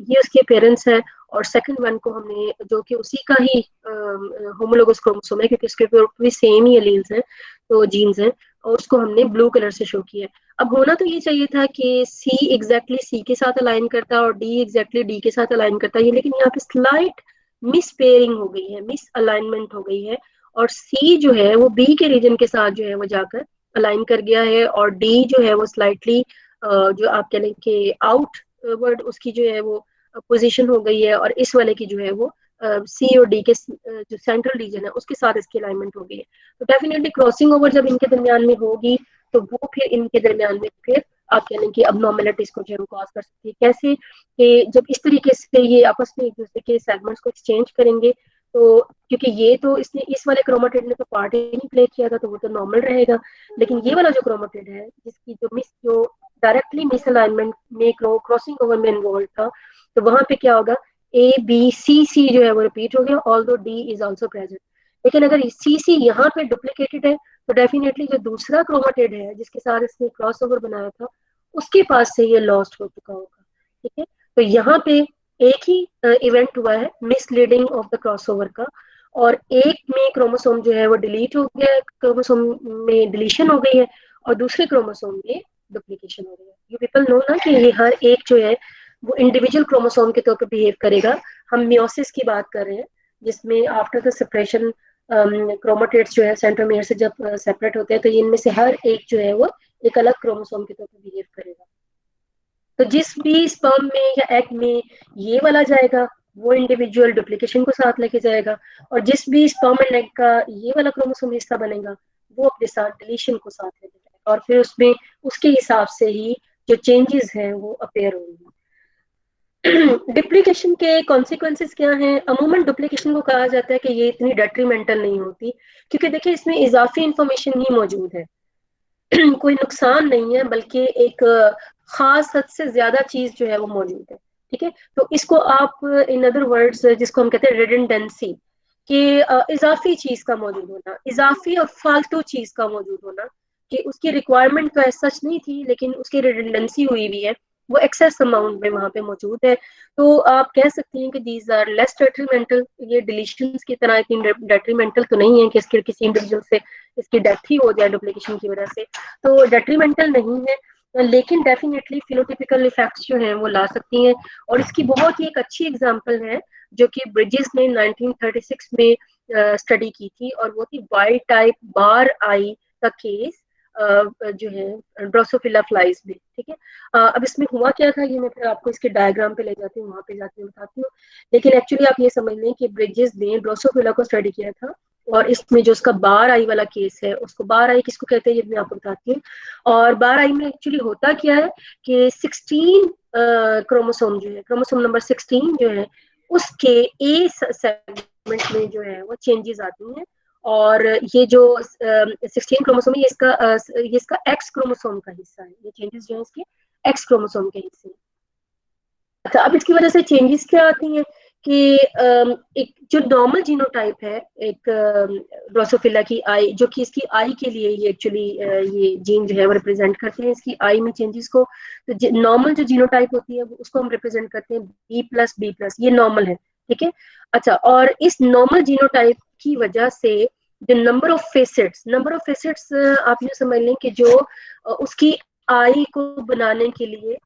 ये उसके पेरेंट्स है, और सेकंड वन को हमने जो कि उसी का ही होमोलोगस क्रोमोसोम है क्योंकि उसके भी सेम ही एलील्स हैं, तो जीन्स हैं, और उसको हमने ब्लू कलर से शो किया है। अब होना तो ये चाहिए था कि सी एग्जैक्टली सी के साथ अलाइन करता और डी एग्जैक्टली डी के साथ अलाइन करता है, लेकिन यहाँ पे स्लाइट मिस पेयरिंग हो गई है, मिस अलाइनमेंट हो गई है, और सी जो है वो बी के रीजन के साथ जो है वो जाकर अलाइन कर गया है, और डी जो है वो स्लाइटली जो आप कह लें कि आउट वर्ड उसकी जो है वो पोजीशन हो गई है, और इस वाले की जो है वो सी और डी के जो सेंट्रल रीजन है उसके साथ इसकी अलाइनमेंट हो गई है। तो डेफिनेटली क्रॉसिंग ओवर जब इनके दरमियान में होगी तो वो फिर इनके दरमियान में फिर आप कह लें कि अबनॉर्मेलिटीज को जो है कॉज कर सकती है। कैसे कि जब इस तरीके से ये आपस में एक दूसरे के सेगमेंट्स को एक्सचेंज करेंगे, तो क्योंकि ये तो इसने इस वाले क्रोमाटिड ने तो पार्ट ही नहीं प्ले किया था, तो वो तो नॉर्मल रहेगा, लेकिन ये वाला जो क्रोमाटिड है जिसकी जो डायरेक्टली मिस अलाइनमेंट में क्रॉसिंग ओवर में इन्वॉल्व था, तो वहां पे क्या होगा, ए बी सी सी जो है वो रिपीट हो गया, although D is also present. लेकिन अगर सी सी यहाँ पे डुप्लीकेटेड है तो डेफिनेटली जो दूसरा क्रोमाटिड है जिसके साथ इसने क्रॉस ओवर बनाया था उसके पास से ये लॉस्ट हो चुका होगा। ठीक है, तो यहाँ पे एक ही इवेंट हुआ है मिसलीडिंग ऑफ द क्रॉसओवर का, और एक में क्रोमोसोम जो है वो डिलीट हो गया है, क्रोमोसोम में डिलीशन हो गई है, और दूसरे क्रोमोसोम में डुप्लीकेशन हो गई है। यू पीपल नो ना कि ये हर एक जो है वो इंडिविजुअल क्रोमोसोम के तौर पर बिहेव करेगा। हम मियोसिस की बात कर रहे हैं जिसमें आफ्टर द सेपरेशन क्रोमाटिड्स जो है सेंट्रोमियर से जब सेपरेट होते हैं तो इनमें से हर एक जो है वो एक अलग क्रोमोसोम के तौर पर बिहेव करेगा। तो जिस भी स्पर्म में या एग में ये वाला जाएगा वो इंडिविजुअल डुप्लीकेशन को साथ लेके जाएगा, और जिस भी स्पर्म एंड एग का ये वाला क्रोमोसोम हिस्सा बनेगा वो अपने साथ डिलीशन को साथ लेके जाएगा, और फिर उसमें उसके हिसाब से ही जो चेंजेस हैं वो अपेयर होंगे। डुप्लीकेशन के कॉन्सिक्वेंसेस क्या हैं? अमूमन डुप्लीकेशन को कहा जाता है कि ये इतनी डेट्रीमेंटल नहीं होती, क्योंकि देखिए इसमें इजाफी इंफॉर्मेशन ही मौजूद है। कोई नुकसान नहीं है, बल्कि एक खास हद से ज्यादा चीज जो है वो मौजूद है। ठीक है, तो इसको आप इन अदर वर्ड्स जिसको हम कहते हैं रिडंडेंसी, कि इजाफी चीज का मौजूद होना, इजाफी और फालतू चीज का मौजूद होना, कि उसकी रिक्वायरमेंट तो ऐसा सच नहीं थी लेकिन उसकी रिडंडेंसी हुई हुई है, वो एक्सेस अमाउंट में वहां पे मौजूद है। तो आप कह सकते हैं कि दीज आर लेस डेट्रीमेंटल, ये डिलीशंस की तरह इतनी डेट्रीमेंटल तो नहीं है कि इसके किसी इंडिविजुअल से इसकी डेथ ही हो जाए डुप्लीकेशन की वजह से, तो डेट्रीमेंटल नहीं है, लेकिन डेफिनेटली फिनोटिपिकल इफेक्ट्स जो हैं वो ला सकती हैं। और इसकी बहुत ही एक अच्छी एग्जांपल है जो कि ब्रिजेस ने 1936 में स्टडी की थी, और वो थी वाइल्ड टाइप बार आई का केस जो है ड्रोसोफिला फ्लाइज में। ठीक है, अब इसमें हुआ क्या था ये मैं फिर आपको इसके डायग्राम पे ले जाती हूँ, वहां पे जाके बताती हूँ, लेकिन एक्चुअली आप ये समझ लें कि ब्रिजेस ने ड्रोसोफिला को स्टडी किया था, और इसमें जो उसका बार आई वाला केस है, उसको बार आई किसको कहते हैं ये मैं आपको बताती हूँ। और बार आई में एक्चुअली होता क्या है कि 16 क्रोमोसोम जो है, क्रोमोसोम नंबर 16 जो है उसके ए सेगमेंट में जो है वो चेंजेस आती हैं, और ये जो 16 क्रोमोसोम है ये इसका एक्स क्रोमोसोम का हिस्सा है, ये चेंजेस जो है इसके एक्स क्रोमोसोम के हिस्से। अच्छा, अब इसकी वजह से चेंजेस क्या आती हैं कि एक जो नॉर्मल जीनोटाइप है, एक ड्रोसोफिला की आई, जो कि इसकी आई के लिए ये एक्चुअली ये जीन जो है वो रिप्रेजेंट करते हैं इसकी आई में चेंजेस को। तो नॉर्मल जो जीनोटाइप होती है उसको हम रिप्रेजेंट करते हैं B+B+, ये नॉर्मल है। ठीक है, अच्छा, और इस नॉर्मल जीनोटाइप की वजह से जो नंबर ऑफ फेसेट्स आप ये समझ लें कि जो उसकी आई को बनाने के लिए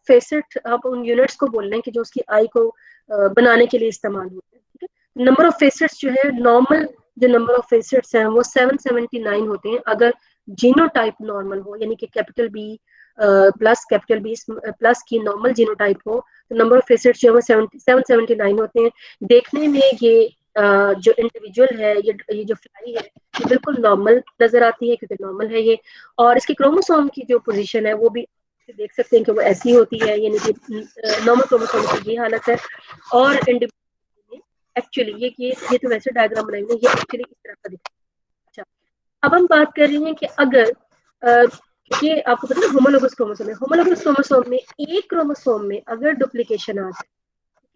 फेसेट, आप उन यूनिट्स को बोल रहे हैं कि जो उसकी आई को बनाने के लिए इस्तेमाल होते हैं। ठीक है, नंबर ऑफ फेसेट्स जो है नॉर्मल, जो नंबर ऑफ फेसेट्स हैं वो 779 होते हैं अगर जीनोटाइप नॉर्मल हो, यानी कि capital B plus capital B plus की नॉर्मल जीनोटाइप हो, तो नंबर ऑफ फेसेट्स जो है वो 779 होते हैं। देखने में ये जो इंडिविजुअल है, ये जो फ्लाई है, ये बिल्कुल नॉर्मल नजर आती है क्योंकि नॉर्मल है ये। और इसके क्रोमोसोम की जो पोजीशन है वो भी देख सकते हैं कि वो ऐसी होती है, यानी कि नॉर्मल क्रोमोसोम की ये हालत है। और इंडिविजुअल एक्चुअली ये तो वैसे डायग्राम बनाएंगे, ये एक्चुअली इस तरह का दिखता है। अच्छा, अब हम बात कर रहे हैं कि अगर ये आपको पता है होमोलोगस क्रोमोसोम है, होमोलोगस क्रोमोसोम में एक क्रोमोसोम में अगर डुप्लीकेशन आ जाए,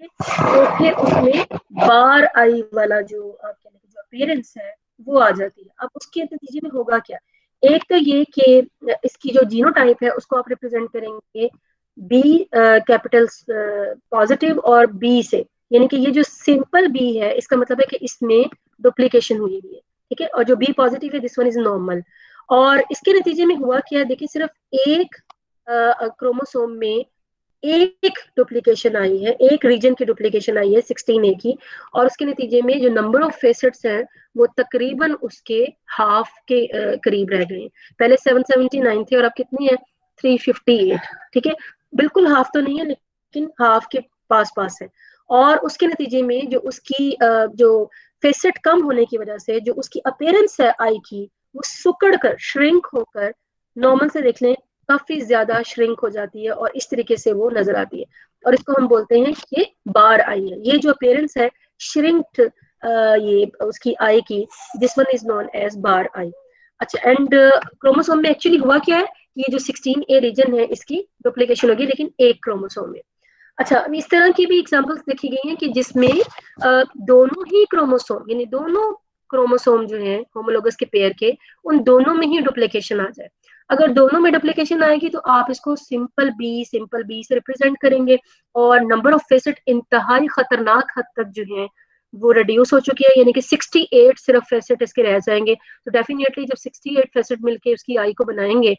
तो फिर उसमें बार आई वाला जो आप कह लीजिए जो अपीयरेंस है वो आ जाती है। अब उसके नतीजे में होगा क्या? एक तो ये कि इसकी जो जीनोटाइप है उसको आप रिप्रेजेंट करेंगे बी कैपिटल पॉजिटिव और बी से, यानी कि ये जो सिंपल बी है इसका मतलब है कि इसमें डुप्लीकेशन हुई हुई है, ठीक है। और जो बी पॉजिटिव है दिस वन इज नॉर्मल। और इसके नतीजे में हुआ क्या, देखिए सिर्फ एक क्रोमोसोम में एक डुप्लीकेशन आई है, एक रीजन की डुप्लीकेशन आई है 16A की। और उसके नतीजे में जो नंबर ऑफ फेसेट्स हैं वो तकरीबन उसके हाफ के करीब रह गए। पहले 779 थे और अब कितनी है, 358, ठीक है। बिल्कुल हाफ तो नहीं है लेकिन हाफ के पास पास है। और उसके नतीजे में जो उसकी जो फेसेट कम होने की वजह से जो उसकी अपेयरेंस है आई की, वो सुकड़ कर श्रिंक होकर नॉर्मल से देख लें काफी ज्यादा श्रिंक हो जाती है और इस तरीके से वो नजर आती है। और इसको हम बोलते हैं कि ये बार आई है, ये जो अपीयरेंस है श्रिंक्ड ये उसकी आई की, this one is known as bar eye. अच्छा, एंड क्रोमोसोम में एक्चुअली हुआ क्या है, ये जो 16A रीजन है इसकी डुप्लीकेशन होगी लेकिन एक क्रोमोसोम में। अच्छा, अब इस तरह की भी एग्जांपल्स देखी गई हैं कि जिसमें दोनों ही क्रोमोसोम यानी दोनों क्रोमोसोम जो है होमोलोगस के पेयर के, उन दोनों में ही डुप्लीकेशन आ जाए। अगर दोनों में डुप्लीकेशन आएगी तो आप इसको सिंपल बी से रिप्रेजेंट करेंगे। और नंबर ऑफ फेसेट इंतहाई खतरनाक हद तक जो है वो रिड्यूस हो चुकी है, यानी कि 68 सिर्फ फेसेट इसके रह जाएंगे। तो डेफिनेटली जब 68 फेसेट मिलके उसकी आई को बनाएंगे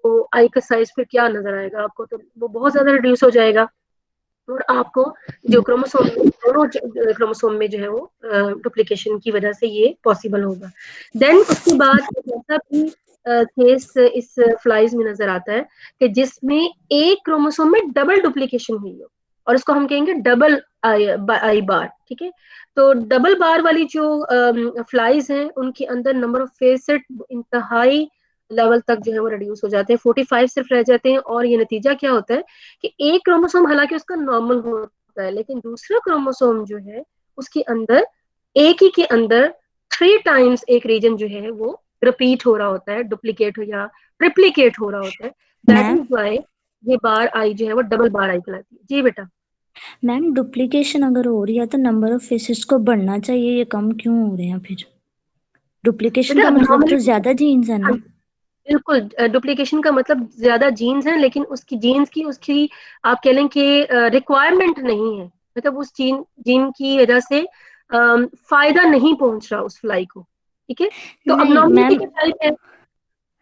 तो आई का साइज फिर क्या नजर आएगा आपको, तो वो बहुत ज्यादा रिड्यूस हो जाएगा। और आपको जो क्रोमोसोम दोनों क्रोमोसोम में जो है वो डुप्लीकेशन की वजह से ये पॉसिबल होगा। देन उसके बाद एक ऐसा भी केस इस फ्लाइज में नजर आता है कि जिसमें एक क्रोमोसोम में डबल डुप्लीकेशन हुई हो, और इसको हम कहेंगे डबल आई बार, ठीक है। तो डबल बार वाली जो फ्लाइज हैं उनके अंदर नंबर ऑफ फेसेट इंतहाई लेवल तक जो है वो रिड्यूस हो जाते हैं, 45 सिर्फ रह जाते हैं। और ये नतीजा क्या होता है कि एक क्रोमोसोम हालांकि उसका नॉर्मल होता है लेकिन दूसरा क्रोमोसोम जो है उसके अंदर एक ही के अंदर 3 टाइम्स एक रीजन जो है वो रिपीट हो रहा होता है, डुप्लीकेट हो या ट्रिप्लीकेट हो रहा होता है। दैट मैम इज वाई ये बार आई जो है वो डबल बार आई कहलाती है। जी बेटा। मैम डुप्लीकेशन अगर हो रही है तो नंबर ऑफ फेसेस को बढ़ना चाहिए, ये कम क्यों हो रहे हैं फिर? डुप्लीकेशन बेटा का मतलब नॉर्मली तो ज्यादा जीन्स है ना। बिल्कुल डुप्लीकेशन का मतलब ज्यादा जीन्स हैं, लेकिन उसकी जीन्स की उसकी आप कह लें कि रिक्वायरमेंट नहीं है, मतलब उस जीन जीन की वजह से फायदा नहीं पहुंच रहा उस फ्लाई को, ठीक है। तो अब नहीं नॉर्मली मैम, क्या टाइप है?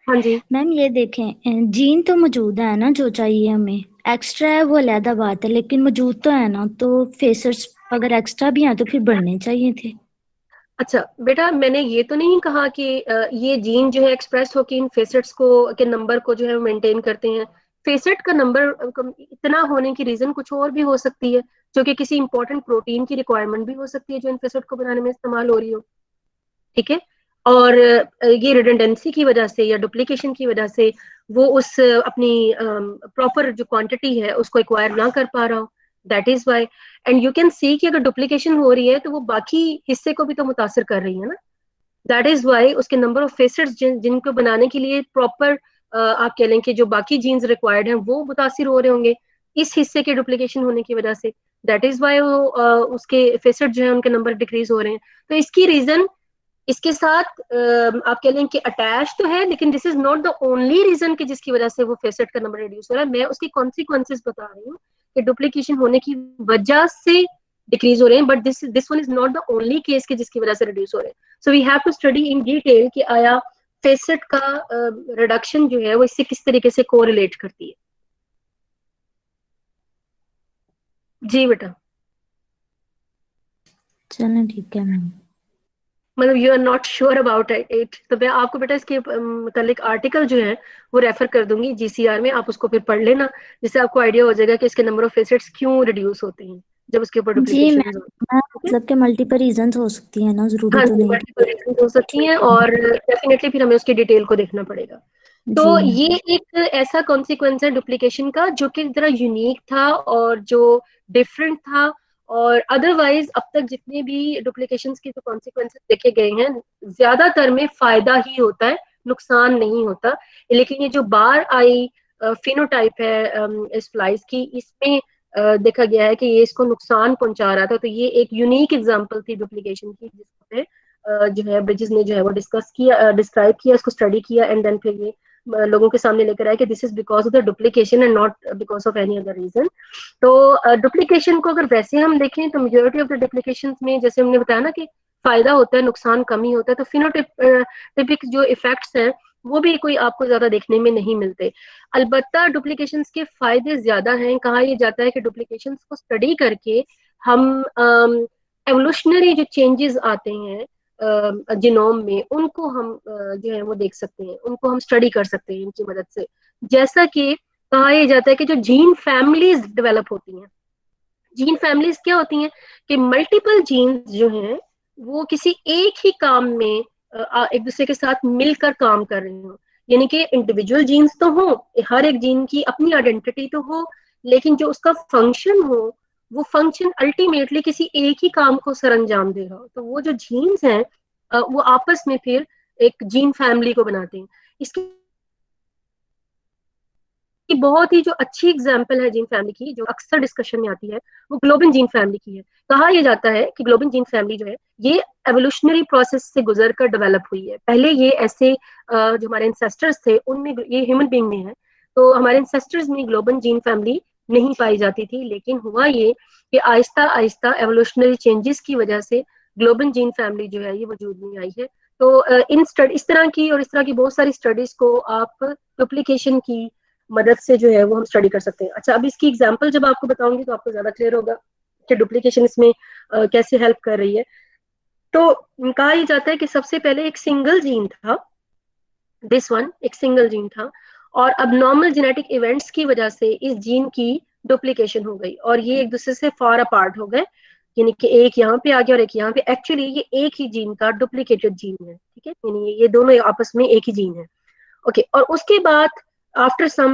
हाँ जी। मैम ये देखें, जीन तो मौजूद है ना जो चाहिए हमें, एक्स्ट्रा है वो अलहदा बात है, लेकिन मौजूद तो है ना, तो फेसर्स अगर एक्स्ट्रा भी हैं तो फिर बढ़ने चाहिए थे। अच्छा बेटा, मैंने ये तो नहीं कहा कि ये जीन जो है एक्सप्रेस होकर इन फेसेट्स को के नंबर को जो है मेंटेन करते हैं। फेसेट का नंबर इतना होने की रीजन कुछ और भी हो सकती है, जो कि किसी इंपॉर्टेंट प्रोटीन की रिक्वायरमेंट भी हो सकती है जो इन फेसेट को बनाने में इस्तेमाल हो रही हो, ठीक है। और ये रिडंडेंसी की वजह से या डुप्लीकेशन की वजह से वो उस अपनी प्रॉपर जो क्वांटिटी है उसको एक्वायर ना कर पा रहा हो, that is Y. And you can see कि अगर डुप्लीकेशन हो रही है तो वो बाकी हिस्से को भी तो मुतासर कर रही है ना। दैट इज वाई उसके नंबर ऑफ फेसेट्स जिनको बनाने के लिए प्रॉपर आप कह लें कि जो बाकी जीन्स रिक्वायर्ड हैं वो मुतासर हो रहे होंगे इस हिस्से के डुप्लीकेशन होने की वजह से। दैट इज वाई वो उसके फेसेट जो है उनके नंबर डिक्रीज हो रहे हैं। तो इसकी रीजन इसके साथ आप कह लें कि अटैच तो है, लेकिन this is not the only reason कि जिसकी वजह से वो फेसेट का नंबर रिड्यूस हो रहा है। मैं उसकी कॉन्सिक्वेंसेज बता रही हूँ कि डुप्लीकेशन होने की वजह से डिक्रीज हो रहे हैं, but this one is not the only case कि जिसकी वजह से रिड्यूस हो रहे हैं। So we have to study in detail कि आया फेसेट का रिडक्शन जो है वो इससे किस तरीके से कोरिलेट करती है। जी बेटा। चलो ठीक है मैम। मतलब you are not sure about it, तो मैं आपको बेटा इसके मतलब आर्टिकल जो है वो रेफर कर दूंगी जीसीआर में, आप उसको फिर पढ़ लेना, जिससे आपको आइडिया हो जाएगा कि इसके नंबर ऑफ फेसेट्स क्यों रिड्यूस होते हैं। जब उसके ऊपर जी डुप्लीकेशन मैम, हो। मतलब के मल्टीपल रीजंस हो सकती है ना, जरूरी हाँ तो जी, नहीं मल्टीपल रीजन हो सकती हैं, और डेफिनेटली फिर हमें उसकी डिटेल को देखना पड़ेगा। तो जी मैम। ये एक ऐसा कॉन्सिक्वेंस है डुप्लीकेशन का जो कि जरा यूनिक था और जो डिफरेंट था। और अदरवाइज अब तक जितने भी डुप्लीकेशन के जो कॉन्सिक्वेंसेस देखे गए हैं, ज्यादातर में फायदा ही होता है, नुकसान नहीं होता। लेकिन ये जो बार आई फिनोटाइप है इस फ्लाइज की, इसमें देखा गया है कि ये इसको नुकसान पहुंचा रहा था। तो ये एक यूनिक एग्जांपल थी डुप्लीकेशन की, जिसपे जो है ब्रिजेस ने जो है वो डिस्कस किया, डिस्क्राइब किया, इसको स्टडी किया, एंड देन फिर ये लोगों के सामने लेकर आए कि this is because of the duplication and not because of any other reason. तो डुप्लीकेशन को अगर वैसे हम देखें तो मेजोरिटी ऑफ द डुप्लीकेशन में, जैसे हमने बताया ना कि फायदा होता है, नुकसान कम ही होता है, तो फिनोटिपिक जो इफेक्ट्स हैं वो भी कोई आपको ज्यादा देखने में नहीं मिलते। अलबत्ता डुप्लीकेशन के फायदे ज्यादा हैं। कहा यह जाता है कि डुप्लीकेशन को स्टडी करके हम एवोल्यूशनरी जो चेंजेस आते हैं जिनोम में, उनको हम जो है वो देख सकते हैं, उनको हम स्टडी कर सकते हैं इनकी मदद से। जैसा कि कहा यह जाता है कि जो जीन फैमिलीज डेवलप होती हैं, जीन फैमिलीज क्या होती हैं कि मल्टीपल जीन्स जो हैं वो किसी एक ही काम में एक दूसरे के साथ मिलकर काम कर रहे हो। यानी कि इंडिविजुअल जीन्स तो हो, हर एक जीन की अपनी आइडेंटिटी तो हो, लेकिन जो उसका फंक्शन हो, वो फंक्शन अल्टीमेटली किसी एक ही काम को सर अंजाम दे रहा हो। तो वो जो जीन्स हैं वो आपस में फिर एक जीन फैमिली को बनाते हैं। इसकी कि बहुत ही जो अच्छी एग्जाम्पल है जीन फैमिली की, जो अक्सर डिस्कशन में आती है, वो ग्लोबन जीन फैमिली की है। कहा यह जाता है कि ग्लोबन जीन फैमिली जो है ये एवोल्यूशनरी प्रोसेस से गुजर कर डेवलप हुई है। पहले ये ऐसे जो हमारे इंसेस्टर्स थे उनमें, ये ह्यूमन बींग में है, तो हमारे इंसेस्टर्स में ग्लोबन जीन फैमिली नहीं पाई जाती थी। लेकिन हुआ ये कि आहिस्ता आहिस्ता एवोल्यूशनरी चेंजेस की वजह से ग्लोबन जीन फैमिली जो है ये वजूद में आई है। तो इन स्टडी, इस तरह की और इस तरह की बहुत सारी स्टडीज को आप डुप्लीकेशन की मदद से जो है वो हम स्टडी कर सकते हैं। अच्छा, अब इसकी एग्जांपल जब आपको बताऊंगी तो आपको ज्यादा क्लियर होगा कि डुप्लीकेशन इसमें कैसे हेल्प कर रही है। तो कहा यह जाता है कि सबसे पहले एक सिंगल जीन था, दिस वन एक सिंगल जीन था, और अब नॉर्मल जेनेटिक इवेंट्स की वजह से इस जीन की डुप्लीकेशन हो गई और ये एक दूसरे से फार अपार्ट हो गए। यानी कि एक यहाँ पे आ गया और एक यहाँ पे, एक्चुअली ये एक ही जीन का डुप्लीकेटेड जीन है, ठीक है, यानी ये दोनों आपस में एक ही जीन है। ओके, और उसके बाद after some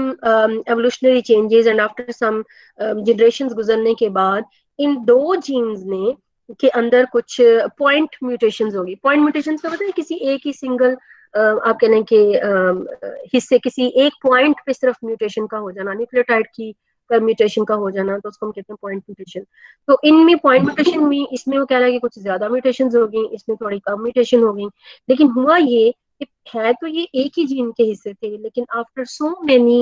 evolutionary changes and after some generations गुजरने के बाद इन दो जीन्स ने के अंदर कुछ पॉइंट म्यूटेशंस होगी। पॉइंट म्यूटेशंस का मतलब है किसी एक ही सिंगल आप कह लें कि हिस्से, किसी एक पॉइंट पे सिर्फ म्यूटेशन का हो जाना, न्यूक्लियोटाइड की म्यूटेशन का हो जाना, तो उसको हम कहते हैं पॉइंट म्यूटेशन। तो इनमें पॉइंट म्यूटेशन में, इसमें वो कह रहा है कि कुछ ज्यादा म्यूटेशन हो गई, इसमें थोड़ी कम म्यूटेशन हो गई। लेकिन हुआ ये है, तो ये एक ही जीन के हिस्से थे, लेकिन after so many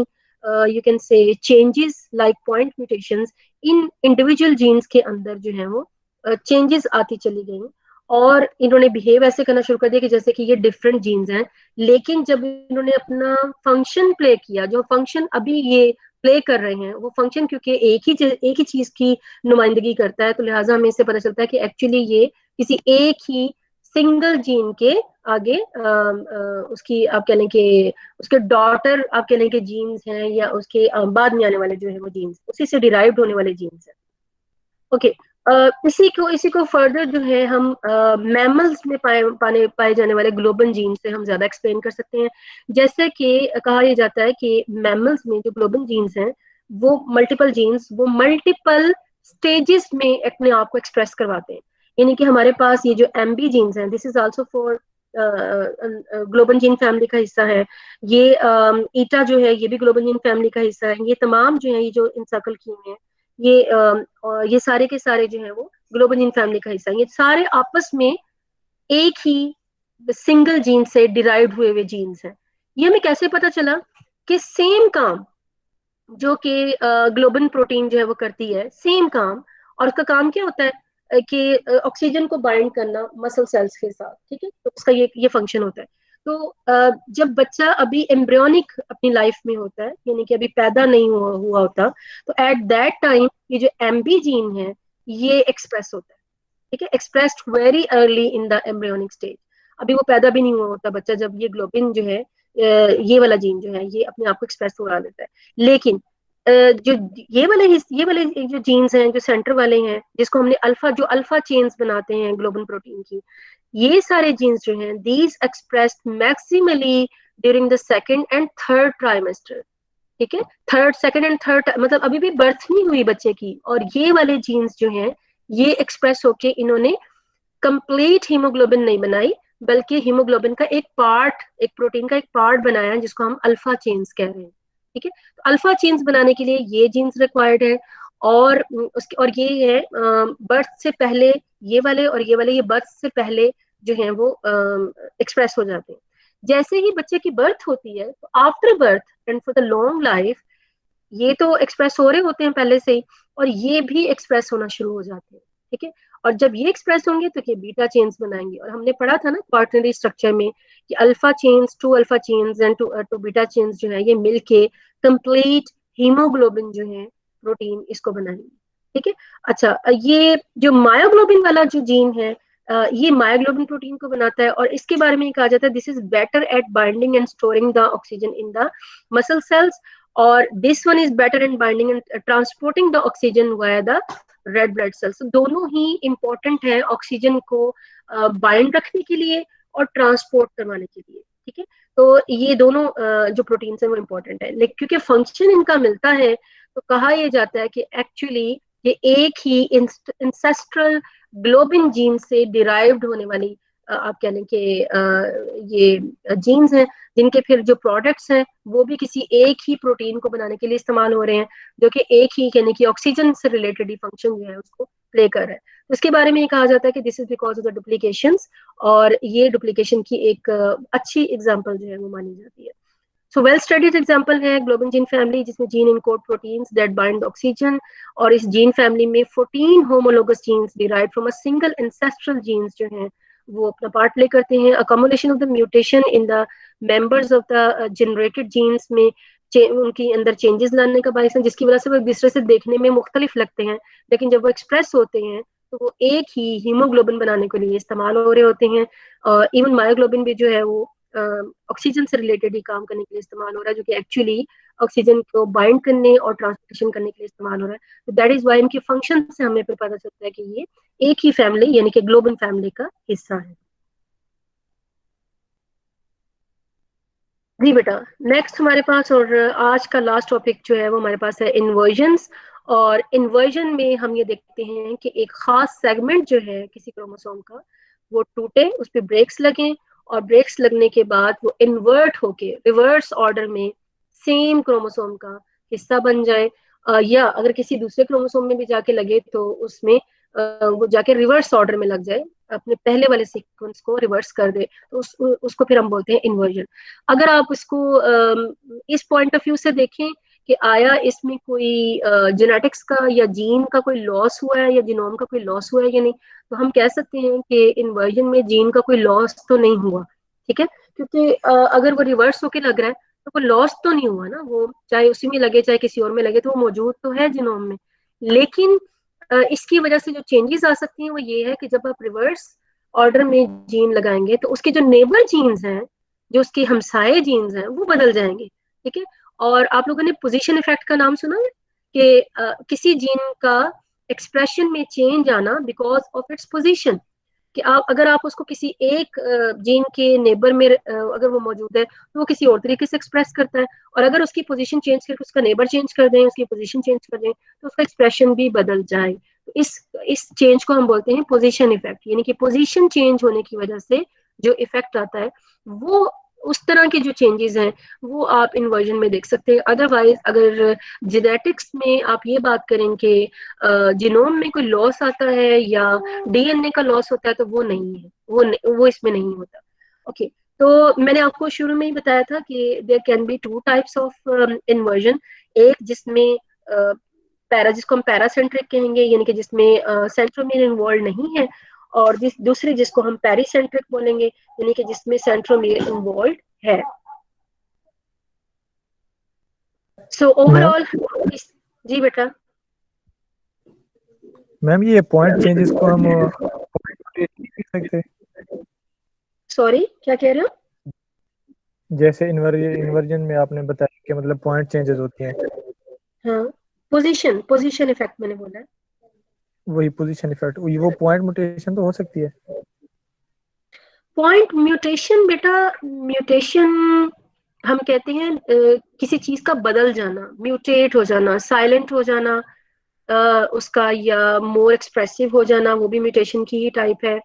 you can say changes like point mutations, in individual genes के अंदर जो है वो चेंजेस आती चली गई और इन्होंने बिहेव ऐसे करना शुरू कर दिया कि जैसे कि ये डिफरेंट जीन्स हैं। लेकिन जब इन्होंने अपना फंक्शन प्ले किया, जो फंक्शन अभी ये प्ले कर रहे हैं, वो फंक्शन क्योंकि एक ही चीज की नुमाइंदगी करता है, तो लिहाजा हमें इससे पता चलता है कि एक्चुअली ये किसी एक ही सिंगल जीन के आगे उसकी आप कह लें कि उसके डॉटर आप कह लें कि जीन्स हैं, या उसके बाद में आने वाले जो है वो जीन्स, उसी से डिराइव्ड होने वाले जीन्स हैं। ओके, इसी को फर्दर जो है हम मैमल्स में पाए जाने वाले ग्लोबल जीन से हम ज्यादा एक्सप्लेन कर सकते हैं। जैसे कि कहा यह जाता है कि मैमल्स में जो ग्लोबल जीन्स हैं, वो मल्टीपल जीन्स वो मल्टीपल स्टेजेस में अपने आप को एक्सप्रेस करवाते हैं। यानी कि हमारे पास ये जो एमबी जीन्स हैं, this is also for global gene family का हिस्सा है। ये ईटा जो है ये भी ग्लोबल जीन फैमिली का हिस्सा है। ये तमाम जो है, ये जो इंसर्कल किए हुए हैं, ये सारे के सारे जो है वो ग्लोबल जीन फैमिली का हिस्सा है। ये सारे आपस में एक ही सिंगल जीन से डिराइव्ड हुए हुए जीन्स हैं। ये हमें कैसे पता चला कि सेम काम जो कि ग्लोबन प्रोटीन जो है वो करती है, सेम काम, और उसका काम क्या होता है कि ऑक्सीजन को बाइंड करना मसल सेल्स के साथ, ठीक है, तो उसका ये फंक्शन होता है। तो जब बच्चा अभी एम्ब्रियोनिक अपनी लाइफ में होता है, यानी कि अभी पैदा नहीं हुआ होता, तो एट दैट टाइम ये जो एमबी जीन है ये एक्सप्रेस होता है, ठीक है, expressed very early in the embryonic stage. अभी वो पैदा भी नहीं हुआ होता बच्चा, जब ये ग्लोबिन जो है ये वाला जीन जो है ये अपने आप को एक्सप्रेस हो रहा देता है। लेकिन जो ये वाले जो जीन्स हैं जो सेंटर वाले हैं, जिसको हमने अल्फा चेन्स बनाते हैं ग्लोबin प्रोटीन की, ये सारे जीन्स जो हैं these expressed maximally during the second and third trimester. ठीक है, थर्ड, सेकंड एंड थर्ड, मतलब अभी भी बर्थ नहीं हुई बच्चे की, और ये वाले जीन्स जो हैं ये एक्सप्रेस होके इन्होंने कंप्लीट हीमोग्लोबिन नहीं बनाई, बल्कि हीमोग्लोबिन का एक पार्ट, एक प्रोटीन का एक पार्ट बनाया है जिसको हम अल्फा चेन्स कह रहे हैं। ठीक है, तो अल्फा चेन्स बनाने के लिए ये जीन्स रिक्वायर्ड है, और उसके और ये है बर्थ से पहले, ये वाले ये बर्थ से पहले जो है वो एक्सप्रेस हो जाते हैं। जैसे ही बच्चे की बर्थ होती है, तो after birth and for the long life ये तो एक्सप्रेस हो रहे होते हैं पहले से ही, और ये भी एक्सप्रेस होना शुरू हो जाते हैं। ठीक है, और जब ये एक्सप्रेस होंगे तो ये बीटा चेन्स बनाएंगे, और हमने पढ़ा था ना क्वार्टनरी स्ट्रक्चर में कि two alpha chains and two beta chains जो है ये मिलके कंप्लीट हीमोग्लोबिन जो है प्रोटीन इसको बनाएंगे। ठीक है, अच्छा, ये जो मायोग्लोबिन वाला जो जीन है, ये मायोग्लोबिन प्रोटीन को बनाता है, और इसके बारे में कहा जाता है this is better at binding and storing the oxygen in the muscle cells, और this one is better in binding and transporting the oxygen via the red blood cells. दोनों ही इंपॉर्टेंट है ऑक्सीजन को बाइंड रखने के लिए और transport करवाने के लिए। ठीक है, तो ये दोनों जो प्रोटीन है वो इंपॉर्टेंट है, लेकिन क्योंकि फंक्शन इनका मिलता है तो कहा यह जाता है कि एक्चुअली ये एक ही इंसेस्ट्रल ग्लोबिन जीन से डिराइव्ड होने वाली आप कह लें कि ये जीन्स हैं, जिनके फिर जो प्रोडक्ट्स हैं वो भी किसी एक ही प्रोटीन को बनाने के लिए इस्तेमाल हो रहे हैं, जो कि एक ही यानी कि ऑक्सीजन से रिलेटेड ही फंक्शन जो है उसको प्ले कर रहा है। तो इसके बारे में ये कहा जाता है कि this is because of the duplications, और ये डुप्लीकेशन की एक अच्छी एग्जांपल जो है वो मानी जाती है। सो वेल स्टडीड एग्जांपल है ग्लोबिन जीन फैमिली, जिसमें gene encode proteins that bind oxygen, और इस जीन फैमिली में 14 homologous genes derived from a single ancestral genes जो हैं वो अपना पार्ट प्ले करते हैं। Accommodation of the mutation in the members of the generated genes में उनके अंदर चेंजेस लाने का बायस है, जिसकी वजह से वो एक दूसरे से देखने में मुख्तलिफ लगते हैं, लेकिन जब वो एक्सप्रेस होते हैं तो वो एक ही हीमोग्लोबिन बनाने के लिए इस्तेमाल हो रहे होते हैं। और इवन मायोग्लोबिन भी जो है वो ऑक्सीजन से रिलेटेड ही काम करने के लिए इस्तेमाल हो रहा है, जो कि एक्चुअली ऑक्सीजन को बाइंड करने और ट्रांसपोर्टेशन करने के लिए इस्तेमाल हो रहा है। तो दैट इज वाई इनके फंक्शन से हमें फिर पता चलता है कि ये एक ही फैमिली यानी कि ग्लोबिन फैमिली का हिस्सा है। जी बेटा, नेक्स्ट हमारे पास और आज का लास्ट टॉपिक जो है वो हमारे पास है इन्वर्जन्स। और इन्वर्जन में हम ये देखते हैं कि एक खास सेगमेंट जो है किसी क्रोमोसोम का वो टूटे, उस पर ब्रेक्स लगे, और ब्रेक्स लगने के बाद वो इन्वर्ट होके रिवर्स ऑर्डर में सेम क्रोमोसोम का हिस्सा बन जाए, या अगर किसी दूसरे क्रोमोसोम में भी जाके लगे तो उसमें वो जाके रिवर्स ऑर्डर में लग जाए, अपने पहले वाले सीक्वेंस को रिवर्स कर दे, तो उसको फिर हम बोलते हैं इन्वर्जन। अगर आप इसको इस पॉइंट ऑफ व्यू से देखें कि आया इसमें कोई जेनेटिक्स का या जीन का कोई लॉस हुआ है या जीनोम का कोई लॉस हुआ है या नहीं, तो हम कह सकते हैं कि इन्वर्जन में जीन का कोई लॉस तो नहीं हुआ। ठीक है, क्योंकि अगर वो रिवर्स होके लग रहा है तो वो लॉस तो नहीं हुआ ना, वो चाहे उसी में लगे चाहे किसी और में लगे तो वो मौजूद तो है जीनोम में। लेकिन इसकी वजह से जो चेंजेस आ सकती हैं वो ये है कि जब आप रिवर्स ऑर्डर में जीन लगाएंगे तो उसके जो नेबर जीन्स हैं, जो उसके हमसाए जीन्स हैं वो बदल जाएंगे। ठीक है, और आप लोगों ने पोजीशन इफेक्ट का नाम सुना है कि किसी जीन का एक्सप्रेशन में चेंज आना बिकॉज ऑफ इट्स पोजीशन, कि आप अगर आप उसको किसी एक जीन के नेबर में अगर वो मौजूद है तो वो किसी और तरीके से एक्सप्रेस करता है, और अगर उसकी पोजीशन चेंज करके उसका नेबर चेंज कर दें, उसकी पोजीशन चेंज कर दें तो उसका एक्सप्रेशन भी बदल जाए। तो इस चेंज को हम बोलते हैं पोजीशन इफेक्ट, यानी कि पोजीशन चेंज होने की वजह से जो इफेक्ट आता है वो उस तरह के जो चेंजेस हैं वो आप इन्वर्जन में देख सकते हैं। अदरवाइज अगर जेनेटिक्स में आप ये बात करें कि जीनोम में कोई लॉस आता है या डीएनए का लॉस होता है तो वो नहीं है, वो इसमें नहीं होता। ओके, तो मैंने आपको शुरू में ही बताया था कि there can be two types of inversion. एक जिसमें पैरा जिसको हम पैरासेंट्रिक कहेंगे, यानी कि जिसमें सेंट्रोमियर इन्वॉल्व नहीं है, और दूसरे जिसको हम पेरिसेंट्रिक बोलेंगे, यानी कि जिसमें सेंट्रोमियर इन्वॉल्व है। सो ओवरऑल जी बेटा। मैम ये पॉइंट चेंजेस को हम कर सकते हैं? सॉरी, क्या कह रहे हो? जैसे इन्वर्जन में आपने बताया कि मतलब पॉइंट चेंजेस होती हैं, हाँ, पोजीशन पोजीशन इफेक्ट मैंने बोला है। वही पोजीशन इफेक्ट, वो पॉइंट म्यूटेशन तो हो सकती है। पॉइंट म्यूटेशन बेटा, म्यूटेशन हम कहते हैं किसी चीज का बदल जाना, म्यूटेट हो जाना, साइलेंट हो जाना, उसका, या मोर एक्सप्रेसिव हो जाना, वो भी म्यूटेशन की ही टाइप है।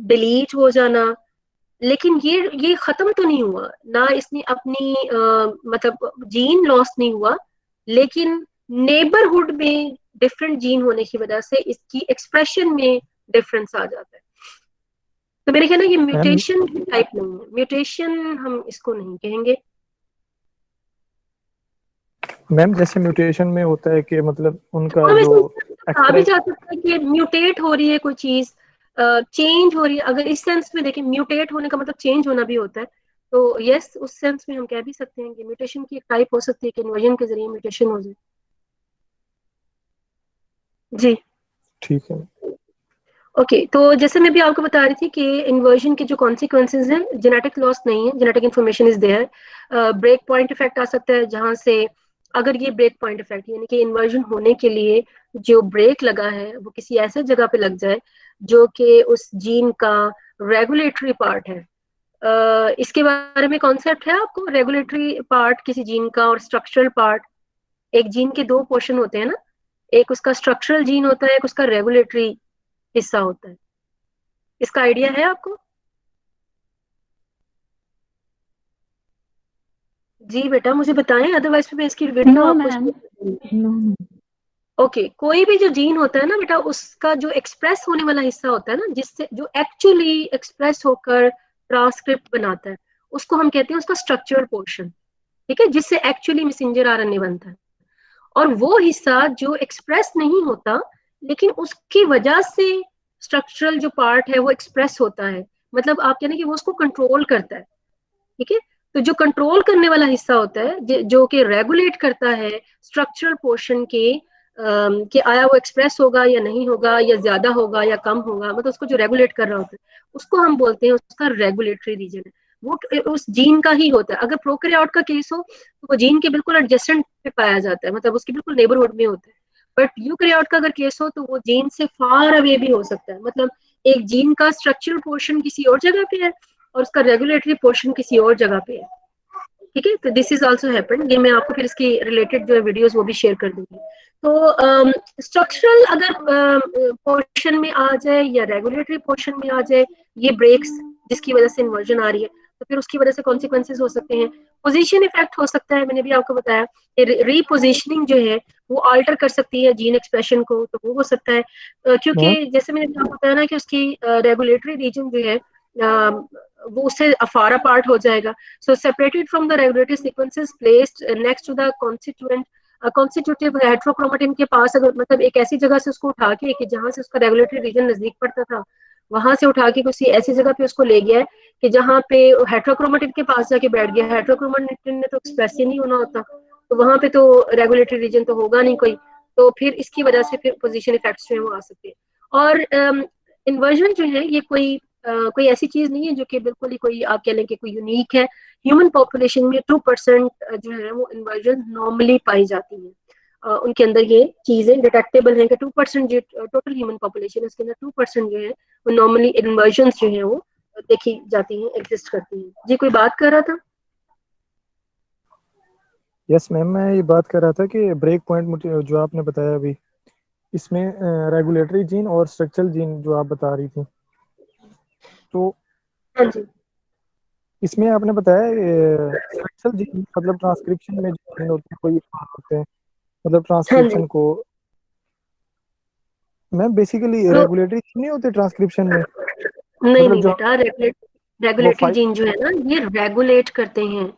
डिलीट हो जाना। लेकिन ये खत्म तो नहीं हुआ ना, इसने अपनी मतलब जीन लॉस नहीं हुआ, लेकिन नेबरहुड में डिफरेंट जीन होने की वजह से इसकी एक्सप्रेशन में डिफरेंस आ जाता है। तो मेरे ख्याल में ये मैम म्यूटेशन टाइप नहीं है, म्यूटेशन हम इसको नहीं कहेंगे। मैम जैसे म्यूटेशन में होता है कि मतलब उनका हाँ, जो वैसे कहा भी एक्सप्रेस। जा सकता है कि म्यूटेट हो रही है कोई चीज, चेंज हो रही है, अगर इस सेंस में देखें म्यूटेट होने का मतलब चेंज होना भी होता है। तो यस, उस सेंस में हम कह भी सकते हैं कि म्यूटेशन की एक टाइप हो सकती है कि इन्वर्जन के जरिए म्यूटेशन हो जाए। जी। ठीक है। ओके, तो जैसे मैं भी आपको बता रही थी कि इन्वर्जन के जो कॉन्सिक्वेंसेज हैं, जेनेटिक लॉस नहीं है, genetic information is there. Break point effect आ सकता है, जहां से अगर ये ब्रेक पॉइंट इफेक्ट यानी कि इन्वर्जन होने के लिए जो ब्रेक लगा है वो किसी ऐसे जगह पे लग जाए जो कि उस जीन का रेगुलेटरी पार्ट है। इसके बारे में कॉन्सेप्ट है आपको, रेगुलेटरी पार्ट किसी जीन का और स्ट्रक्चरल पार्ट। एक जीन के दो पोर्शन होते हैं ना, एक उसका स्ट्रक्चरल जीन होता है, एक उसका रेगुलेटरी हिस्सा होता है। इसका आइडिया है आपको? जी बेटा, मुझे बताएं, अदरवाइज फिर मैं इसकी वीडियो नो आपको मैम, शेयर कर दूंगी। नो। ओके, कोई भी जो जीन होता है ना बेटा, उसका जो एक्सप्रेस होने वाला हिस्सा होता है ना, जिससे जो एक्चुअली एक्सप्रेस होकर ट्रांसक्रिप्ट बनाता है, उसको हम कहते हैं उसका स्ट्रक्चरल पोर्शन। ठीक है, जिससे एक्चुअली मैसेंजर आरएनए बनता है। और वो हिस्सा जो एक्सप्रेस नहीं होता, लेकिन उसकी वजह से स्ट्रक्चरल जो पार्ट है वो एक्सप्रेस होता है, मतलब आप कहने कि वो उसको कंट्रोल करता है। ठीक है, तो जो कंट्रोल करने वाला हिस्सा होता है, जो कि रेगुलेट करता है स्ट्रक्चरल पोर्शन के, कि आया वो एक्सप्रेस होगा या नहीं होगा, या ज्यादा होगा या कम होगा, मतलब उसको जो रेगुलेट कर रहा होता है, उसको हम बोलते हैं उसका रेगुलेटरी रीजन है। वो उस जीन का ही होता है। अगर प्रोकैरियोट का केस हो तो वो जीन के बिल्कुल एडजेसेंट पे पाया जाता है, मतलब उसके बिल्कुल नेबरहुड में होता है। बट यूकैरियोट का अगर केस हो तो वो जीन से फार अवे भी हो सकता है, मतलब एक जीन का स्ट्रक्चरल पोर्शन किसी और जगह पे है और उसका रेगुलेटरी पोर्शन किसी और जगह पे है। ठीक है, तो दिस इज ऑल्सो हैपन। ये मैं आपको फिर इसकी रिलेटेड जो है वीडियोस वो भी शेयर कर दूंगी। तो स्ट्रक्चरल अगर पोर्शन में आ जाए या रेगुलेटरी पोर्शन में आ जाए ये ब्रेक्स, जिसकी वजह से इन्वर्जन आ रही है, तो फिर उसकी वजह से कॉन्सिक्वेंसेज हो सकते हैं। पोजीशन इफेक्ट हो सकता है, मैंने भी आपको बताया। रीपोजिशनिंग जो है वो अल्टर कर सकती है जीन एक्सप्रेशन को, तो वो हो सकता है। मैम क्योंकि जैसे मैंने आपको बताया ना कि उसकी रेगुलेटरी रीजन जो है वो उससे अफारा पार्ट हो जाएगा। So separated from the regulatory sequences placed next to the constitutive heterochromatin के पास, अगर मतलब एक ऐसी जगह से उसको उठा के कि जहां से उसका रेगुलेटरी रीजन नजदीक पड़ता था, वहां से उठा के किसी ऐसी जगह पे उसको ले गया है कि जहां पे हेट्रोक्रोमेटिन के पास जाके बैठ गया। हेट्रोक्रोमेटिन ने तो एक्सप्रेस ही नहीं होना होता, तो वहां पे तो रेगुलेटरी रीजन तो होगा नहीं कोई। तो फिर इसकी वजह से फिर पोजिशन इफेक्ट्स जो है वो आ सकते हैं। और इन्वर्जन जो है ये कोई ऐसी चीज नहीं है जो कि बिल्कुल ही कोई आप कह लें कि कोई यूनिक है। ह्यूमन पॉपुलेशन में 2% जो है वो इन्वर्जन नॉर्मली पाई जाती है। उनके अंदर ये चीजें डिटेक्टेबल हैं कि 2% जो टोटल ह्यूमन पॉपुलेशन है उसके अंदर 2% जो है वो नॉर्मली इन्वर्जन जो है वो देखी जाती हैं, एग्जिस्ट करती हैं। जी, कोई बात कर रहा था? यस मैम, मैं ये बात कर रहा था कि ब्रेक पॉइंट जो आपने बताया अभी, इसमें रेगुलेटरी जीन और स्ट्रक्चरल जीन जो आप बता रही थी, तो हाँ जी। इसमें आपने बताया स्ट्रक्चरल जीन मतलब ट्रांसक्रिप्शन में जो जीन होते हैं कोई होते हैं, मतलब हाँ जी। ट्रांसक्रिप्शन को। मैम बेसिकली तो रेगुलेटरी जीन नहीं होते ट्रांसक्रिप्शन में, नहीं मतलब नहीं जो बेटा, वो रेगुलेटरी फाइव। जीन जो है ना ये रेगुलेट करते हैं।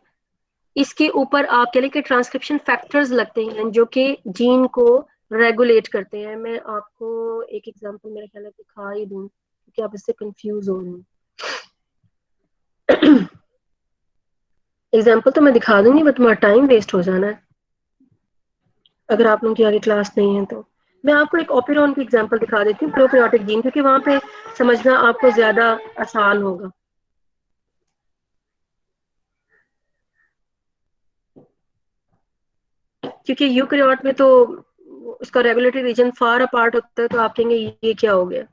इसके ऊपर आप कह लें कि ट्रांसक्रिप्शन फैक्टर्स लगते हैं जो कि जीन को रेगुलेट करते हैं। मैं आपको एक एग्जांपल मेरे ख्याल है दिखा ही दूं, क्योंकि आप इससे कंफ्यूज हो रहे हैं। एग्जांपल तो मैं दिखा दूंगी, बट तुम्हारा टाइम वेस्ट हो जाना है अगर आप लोगों की आगे क्लास नहीं है तो। मैं आपको एक ओपेरॉन की एग्जांपल दिखा देती हूँ, प्रोकार्योटिक जीन, क्योंकि वहां पे समझना आपको ज्यादा आसान होगा। क्योंकि यूकैरियोट में तो उसका रेगुलेटरी रीजन फार अपार्ट होता है, तो आप कहेंगे ये क्या हो गया,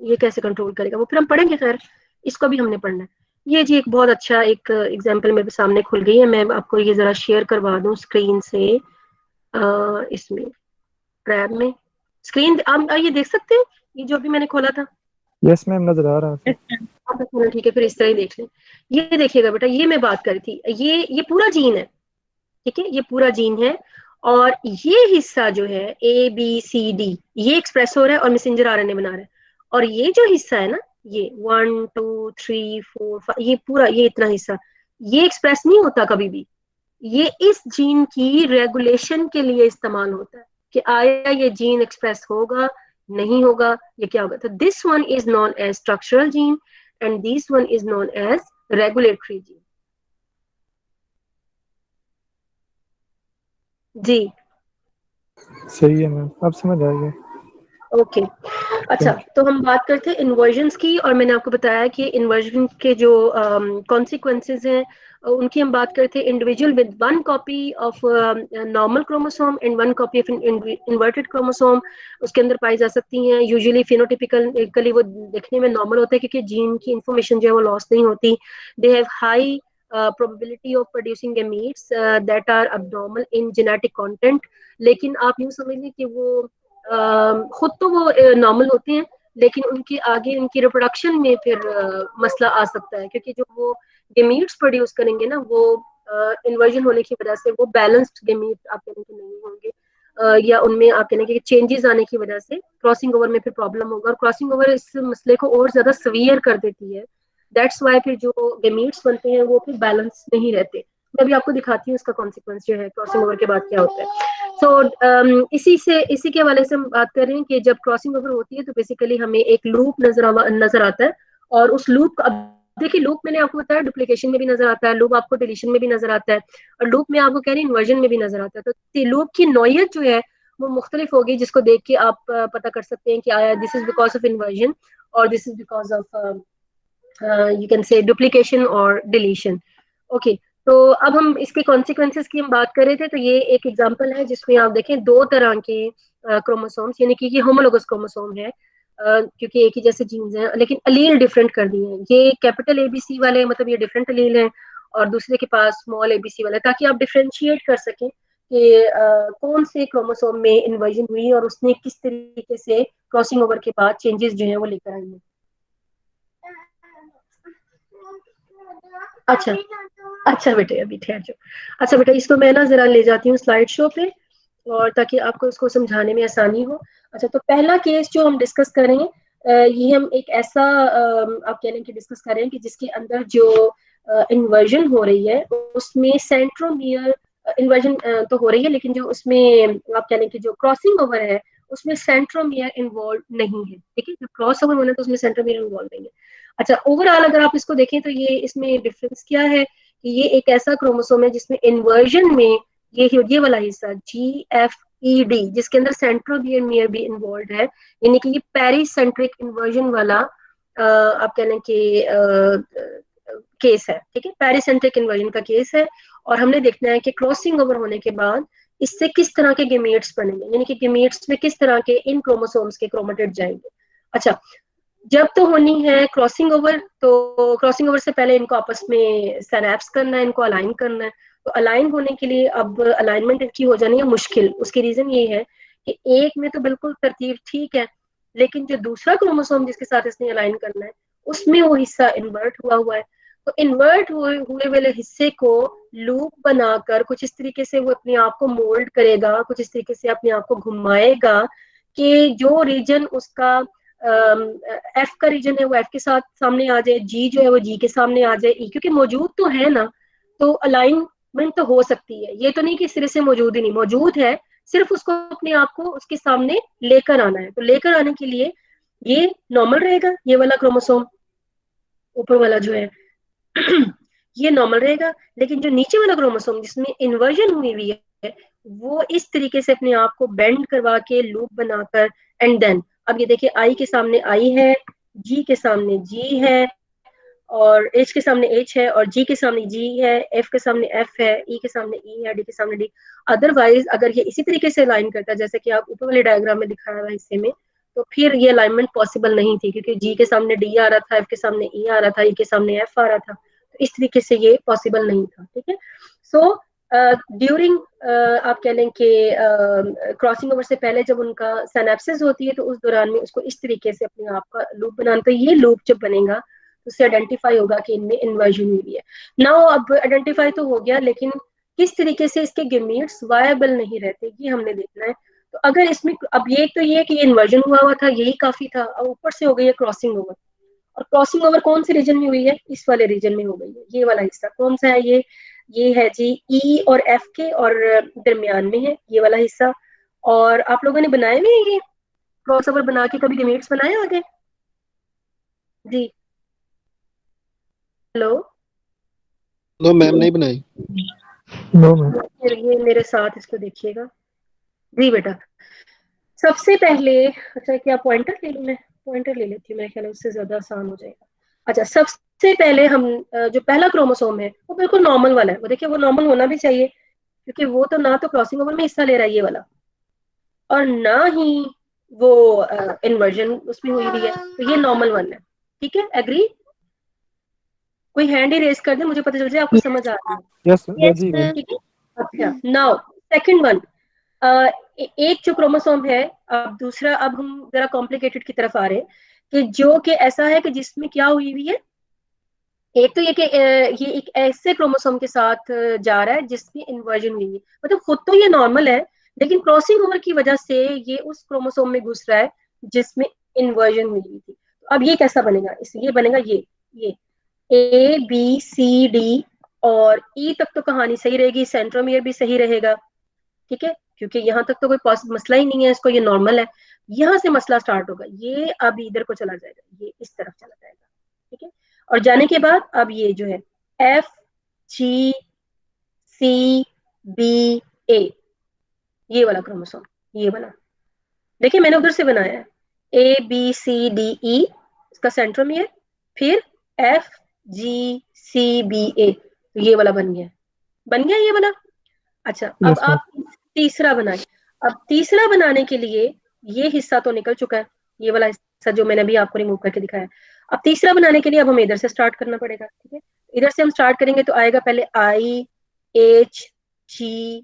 ये कैसे कंट्रोल करेगा, वो फिर हम पढ़ेंगे। खैर इसको भी हमने पढ़ना है। ये जी एक बहुत अच्छा एक एग्जांपल मेरे सामने खुल गई है, मैं आपको ये जरा शेयर करवा दूं स्क्रीन से। इसमें टैब में स्क्रीन आप ये देख सकते हैं, ये जो भी मैंने खोला था। यस मैम, नजर आ रहा है। अच्छा चलो ठीक है, फिर इस तरह ही देख लें। ये देखिएगा बेटा, ये मैं बात कर रही थी, ये पूरा जीन है, ठीक है, ये पूरा जीन है। और ये हिस्सा जो है ABCD, ये एक्सप्रेस हो रहा है और मैसेंजर RNA बना रहा है। और ये जो हिस्सा है ना, ये 1 2 3 4 5, ये पूरा, ये इतना हिस्सा, ये एक्सप्रेस नहीं होता कभी भी। ये इस जीन की रेगुलेशन के लिए इस्तेमाल होता है कि आया ये जीन एक्सप्रेस होगा, नहीं होगा, ये क्या होगा। तो this one is known as structural gene and this one is known as regulatory gene. जी सही है मैम, अब समझ आ गया। ओके। अच्छा, तो हम बात करते हैं इन्वर्जन्स की, और मैंने आपको बताया कि इन्वर्जन के जो कॉन्सिक्वेंसेज हैं उनकी हम बात करते हैं। Individual with 1 copy of normal chromosome and 1 copy of inverted chromosome उसके अंदर पाई जा सकती हैं। यूजुअली फिनोटिपिकली वो देखने में नॉर्मल होता है, क्योंकि जीन की इंफॉर्मेशन जो है वो लॉस नहीं होती। They have high probability of producing gametes that are abnormal in genetic content। लेकिन आप यूं समझ लें कि वो खुद तो वो नॉर्मल होते हैं, लेकिन उनके आगे उनकी रिप्रोडक्शन में फिर मसला आ सकता है, क्योंकि जो वो गेमीट्स प्रोड्यूस करेंगे ना, वो इन्वर्जन होने की वजह से वो बैलेंस्ड गेमीट आप कहने के नहीं होंगे, या उनमें आप कहने के चेंजेस आने की वजह से क्रॉसिंग ओवर में फिर प्रॉब्लम होगा। और क्रॉसिंग ओवर इस मसले को और ज्यादा सवियर कर देती है। दैट्स वाई फिर जो गेमीट्स बनते हैं वो फिर बैलेंस नहीं रहते। मैं अभी आपको दिखाती हूँ इसका कॉन्सिक्वेंस जो है क्रॉसिंग ओवर के बाद क्या होता है। सो इसी के हवाले से हम बात कर रहे हैं कि जब क्रॉसिंग ओवर होती है तो बेसिकली हमें एक लूप नजर आता है। और उस लूप अब देखिए, लूप मैंने आपको बताया डुप्लीकेशन में भी नजर आता है, लूप आपको डिलीशन में भी नजर आता है, और लूप में आपको कह रही इन्वर्जन में भी नजर आता है। तो लूप की नौयत जो है वो मुख्तलिफ होगी, जिसको देख के आप पता कर सकते हैं कि आया this is because of inversion और this is because of you can say duplication और डिलीशन। ओके, तो अब हम इसके कॉन्सिक्वेंसेस की हम बात कर रहे थे। तो ये एक एग्जांपल है जिसमें आप देखें दो तरह के क्रोमोसोम्स, यानी कि ये होमोलोगस क्रोमोसोम है, क्योंकि एक ही जैसे जीन्स हैं लेकिन अलील डिफरेंट कर दिए हैं। ये कैपिटल ABC वाले मतलब ये डिफरेंट अलील हैं, और दूसरे के पास स्मॉल ABC वाले, ताकि आप डिफरेंशिएट कर सकें कि कौन से क्रोमोसोम में इन्वर्जन हुई और उसने किस तरीके से क्रॉसिंग ओवर के बाद चेंजेस जो है वो लेकर आई हैं। अच्छा अच्छा बेटे, अभी ठहर जाओ। अच्छा बेटा, इसको मैं ना जरा ले जाती हूँ स्लाइड शो पे, और ताकि आपको इसको समझाने में आसानी हो। अच्छा, तो पहला केस जो हम डिस्कस करेंगे, ये हम एक ऐसा आप कह लें कि डिस्कस करें कि जिसके अंदर जो इन्वर्जन हो रही है उसमें सेंट्रोमियर इन्वर्जन तो हो रही है, लेकिन जो उसमें आप कह लें कि जो क्रॉसिंग ओवर है उसमें सेंट्रोमियर इन्वॉल्व नहीं है। ठीक है, जो क्रॉस ओवर होना है तो उसमें सेंट्रोमियर इन्वॉल्व नहीं है। अच्छा, ओवरऑल अगर आप इसको देखें तो ये इसमें डिफरेंस क्या है कि ये एक ऐसा क्रोमोसोम है जिसमें इन्वर्जन में ये वाला हिस्सा GFED, जिसके अंदर सेंट्रोमियर भी इन्वॉल्व है, यानी कि ये पेरीसेंट्रिक इन्वर्जन वाला आप कहने के केस है। ठीक है, पेरीसेंट्रिक इन्वर्जन का केस है, और हमने देखना है कि क्रॉसिंग ओवर होने के बाद इससे किस तरह के गेमेट्स बनेंगे, यानी कि गेमेट्स में किस तरह के इन क्रोमोसोम्स के क्रोमेटिड जाएंगे। अच्छा, जब तो होनी है क्रॉसिंग ओवर, तो क्रॉसिंग ओवर से पहले इनको आपस में सैनैप्स करना है, इनको अलाइन करना है। तो अलाइन होने के लिए अब अलाइनमेंट इनकी हो जानी है मुश्किल। उसकी रीजन ये है कि एक में तो बिल्कुल तरतीब ठीक है, लेकिन जो दूसरा क्रोमोसोम जिसके साथ इसने अलाइन करना है उसमें वो हिस्सा इन्वर्ट हुआ है। तो इन्वर्ट हुए वाले हिस्से को लूप बनाकर कुछ इस तरीके से वो अपने आप को मोल्ड करेगा, कुछ इस तरीके से अपने आप को घुमाएगा कि जो रीजन उसका एफ का रीजन है वो एफ के साथ सामने आ जाए, जी जो है वो जी के सामने आ जाए, ई क्योंकि मौजूद तो है ना, तो अलाइनमेंट तो हो सकती है। ये तो नहीं कि सिरे से मौजूद ही नहीं, मौजूद है, सिर्फ उसको अपने आप को उसके सामने लेकर आना है। तो लेकर आने के लिए ये नॉर्मल रहेगा, ये वाला क्रोमोसोम ऊपर वाला जो है ये नॉर्मल रहेगा, लेकिन जो नीचे वाला क्रोमोसोम जिसमें इन्वर्जन हुई है वो इस तरीके से अपने आप को बेंड करवा के लूप बनाकर, एंड देन अब ये देखिए आई के सामने आई है, जी के सामने जी है, और एच के सामने एच है, और जी के सामने जी है, एफ के सामने एफ है, ई के सामने ई है, डी के सामने डी। अदरवाइज अगर ये इसी तरीके से अलाइन करता है जैसे कि आप ऊपर वाले डायग्राम में दिखाया हुआ हिस्से में, तो फिर ये अलाइनमेंट पॉसिबल नहीं थी, क्योंकि जी के सामने डी आ रहा था, एफ के सामने ई आ रहा था, ई के सामने एफ आ रहा था, तो इस तरीके से ये पॉसिबल नहीं था। ठीक है, सो ड्यूरिंग आप कह लें कि क्रॉसिंग ओवर से पहले जब उनका सैनेप्सिस होती है, तो उस दौरान में उसको इस तरीके से अपने आप का लूप बनाना, तो ये लूप जब बनेगा तो उससे आइडेंटिफाई होगा कि इनमें इन्वर्जन हुई है। नाउ अब आइडेंटिफाई तो हो गया, लेकिन किस तरीके से इसके गेमीट्स वायबल नहीं रहते ये हमने देखना है। तो अगर इसमें अब ये तो ये है कि ये इन्वर्जन हुआ हुआ था, यही काफी था, अब ऊपर से हो गई है क्रॉसिंग ओवर। और क्रॉसिंग ओवर कौन से रीजन में हुई है? इस वाले रीजन में हो गई है। ये वाला हिस्सा कौन सा है? ये है जी ई और एफ के और दरमियान में है ये वाला हिस्सा। और आप लोगों ने बनाए हुए हैं ये क्रॉस ओवर बना के कभी गेमेट्स बनाए आगे? जी हेलो। नो मैम, नहीं बनाई। No ma'am. फिर ये मेरे साथ इसको देखिएगा। जी बेटा, सबसे पहले, अच्छा क्या पॉइंटर ले लूं मैं? पॉइंटर ले लेती हूँ, मेरे ख्याल है उससे ज्यादा आसान हो जाएगा। अच्छा, सबसे पहले हम जो पहला क्रोमोसोम है वो बिल्कुल नॉर्मल वाला है। वो देखिए, वो नॉर्मल होना भी चाहिए, क्योंकि वो तो ना तो क्रॉसिंग ओवर में हिस्सा ले रहा है ये वाला, और ना ही वो इन्वर्जन उसमें हुई भी है, तो ये नॉर्मल वन है। ठीक है, एग्री? कोई हैंड ही रेस कर दे, मुझे पता चल जाए आपको समझ आ रही है। यस यस जी मैम। ठीक है, अच्छा नाउ सेकंड वन। एक जो क्रोमोसोम है, अब दूसरा, अब हम जरा कॉम्प्लिकेटेड की तरफ आ रहे हैं, कि जो कि ऐसा है कि जिसमें क्या हुई हुई है। एक तो ये कि ये एक ऐसे क्रोमोसोम के साथ जा रहा है जिसमें इन्वर्जन हुई है, मतलब खुद तो ये नॉर्मल है, लेकिन क्रॉसिंग ओवर की वजह से ये उस क्रोमोसोम में घुस रहा है जिसमें इन्वर्जन हुई हुई थी। तो अब ये कैसा बनेगा? इस ये बनेगा ये ए बी सी डी, और ई तक तो कहानी सही रहेगी, सेंट्रोमियर भी सही रहेगा। ठीक है, क्योंकि यहाँ तक तो कोई मसला ही नहीं है, इसको ये नॉर्मल है। यहाँ से मसला स्टार्ट होगा, ये अब इधर को चला जाएगा, ये इस तरफ चला जाएगा। ठीक है, और जाने के बाद अब ये जो है एफ जी सी बी ए, ये वाला क्रोमोसोम, ये वाला देखिए मैंने उधर से बनाया है, ए बी सी डी ई, इसका सेंट्रोमियर, फिर एफ जी सी बी ए, तो ये वाला बन गया, बन गया ये वाला। अच्छा, अब यस मैम। आप तीसरा बनाए। अब तीसरा बनाने के लिए ये हिस्सा तो निकल चुका है, ये वाला हिस्सा जो मैंने अभी आपको रिमूव करके दिखाया। अब तीसरा बनाने के लिए अब हमें इधर से स्टार्ट करना पड़ेगा। ठीक है, इधर से हम स्टार्ट करेंगे तो आएगा पहले आई एच जी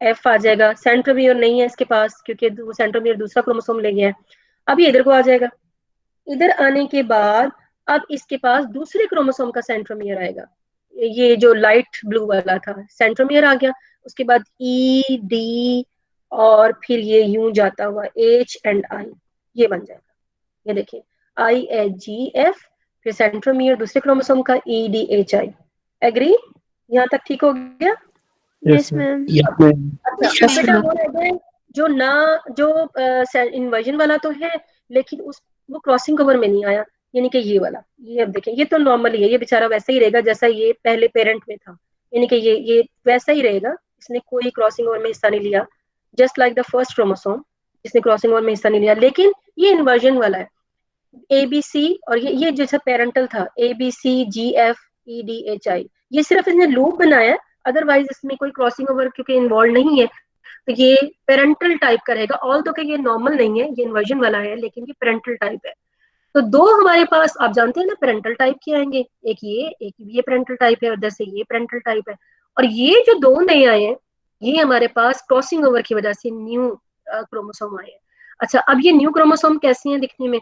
एफ आ जाएगा। सेंट्रोमियर नहीं है इसके पास, क्योंकि वो सेंट्रोमियर दूसरा क्रोमोसोम ले गया है। अब ये इधर को आ जाएगा। इधर आने के बाद अब इसके पास दूसरे क्रोमोसोम का सेंट्रोमियर आएगा, ये जो लाइट ब्लू वाला था, सेंट्रोमियर आ गया। उसके बाद ई डी, और फिर ये यूं जाता हुआ एच एंड आई, ये बन जाएगा। ये देखिए, आई एच जी एफ, फिर सेंट्रोमियर दूसरे क्रोमोसोम का E D H I. Agree? यहाँ तक ठीक हो गया? Yes yes ma'am. मैम। अच्छा, अब यस बेटा मैम। वो रह गए जो ना, जो इन्वर्जन वाला तो है, लेकिन उस वो क्रॉसिंग ओवर में नहीं आया, यानी कि ये वाला। ये अब देखें, ये तो नॉर्मल ही है, ये बेचारा वैसा ही रहेगा जैसा ये पहले पेरेंट में था, यानी कि ये वैसा ही रहेगा, इसने कोई क्रॉसिंग ओवर में हिस्सा नहीं लिया, just like the first chromosome, इसने क्रॉसिंग ओवर में हिस्सा नहीं लिया, लेकिन ये इन्वर्जन वाला है। ए बी सी, और ये जैसा पेरेंटल था, A B C G F E D H I, ये सिर्फ इसने लूप बनाया, अदरवाइज इसमें कोई क्रॉसिंग ओवर क्योंकि इन्वॉल्व नहीं है, तो ये पेरेंटल टाइप का रहेगा। ऑल तो कि ये नॉर्मल नहीं है, ये इन्वर्जन वाला है, लेकिन ये पेरेंटल टाइप है। तो दो हमारे पास, आप जानते हैं ना पेरेंटल टाइप के आएंगे, एक ये पेरेंटल टाइप है, और जैसे ये पेरेंटल टाइप है। और ये जो दो नए आए हैं, ये हमारे पास क्रॉसिंग ओवर की वजह से न्यू क्रोमोसोम आए हैं। अच्छा, अब ये न्यू क्रोमोसोम कैसे हैं दिखने में?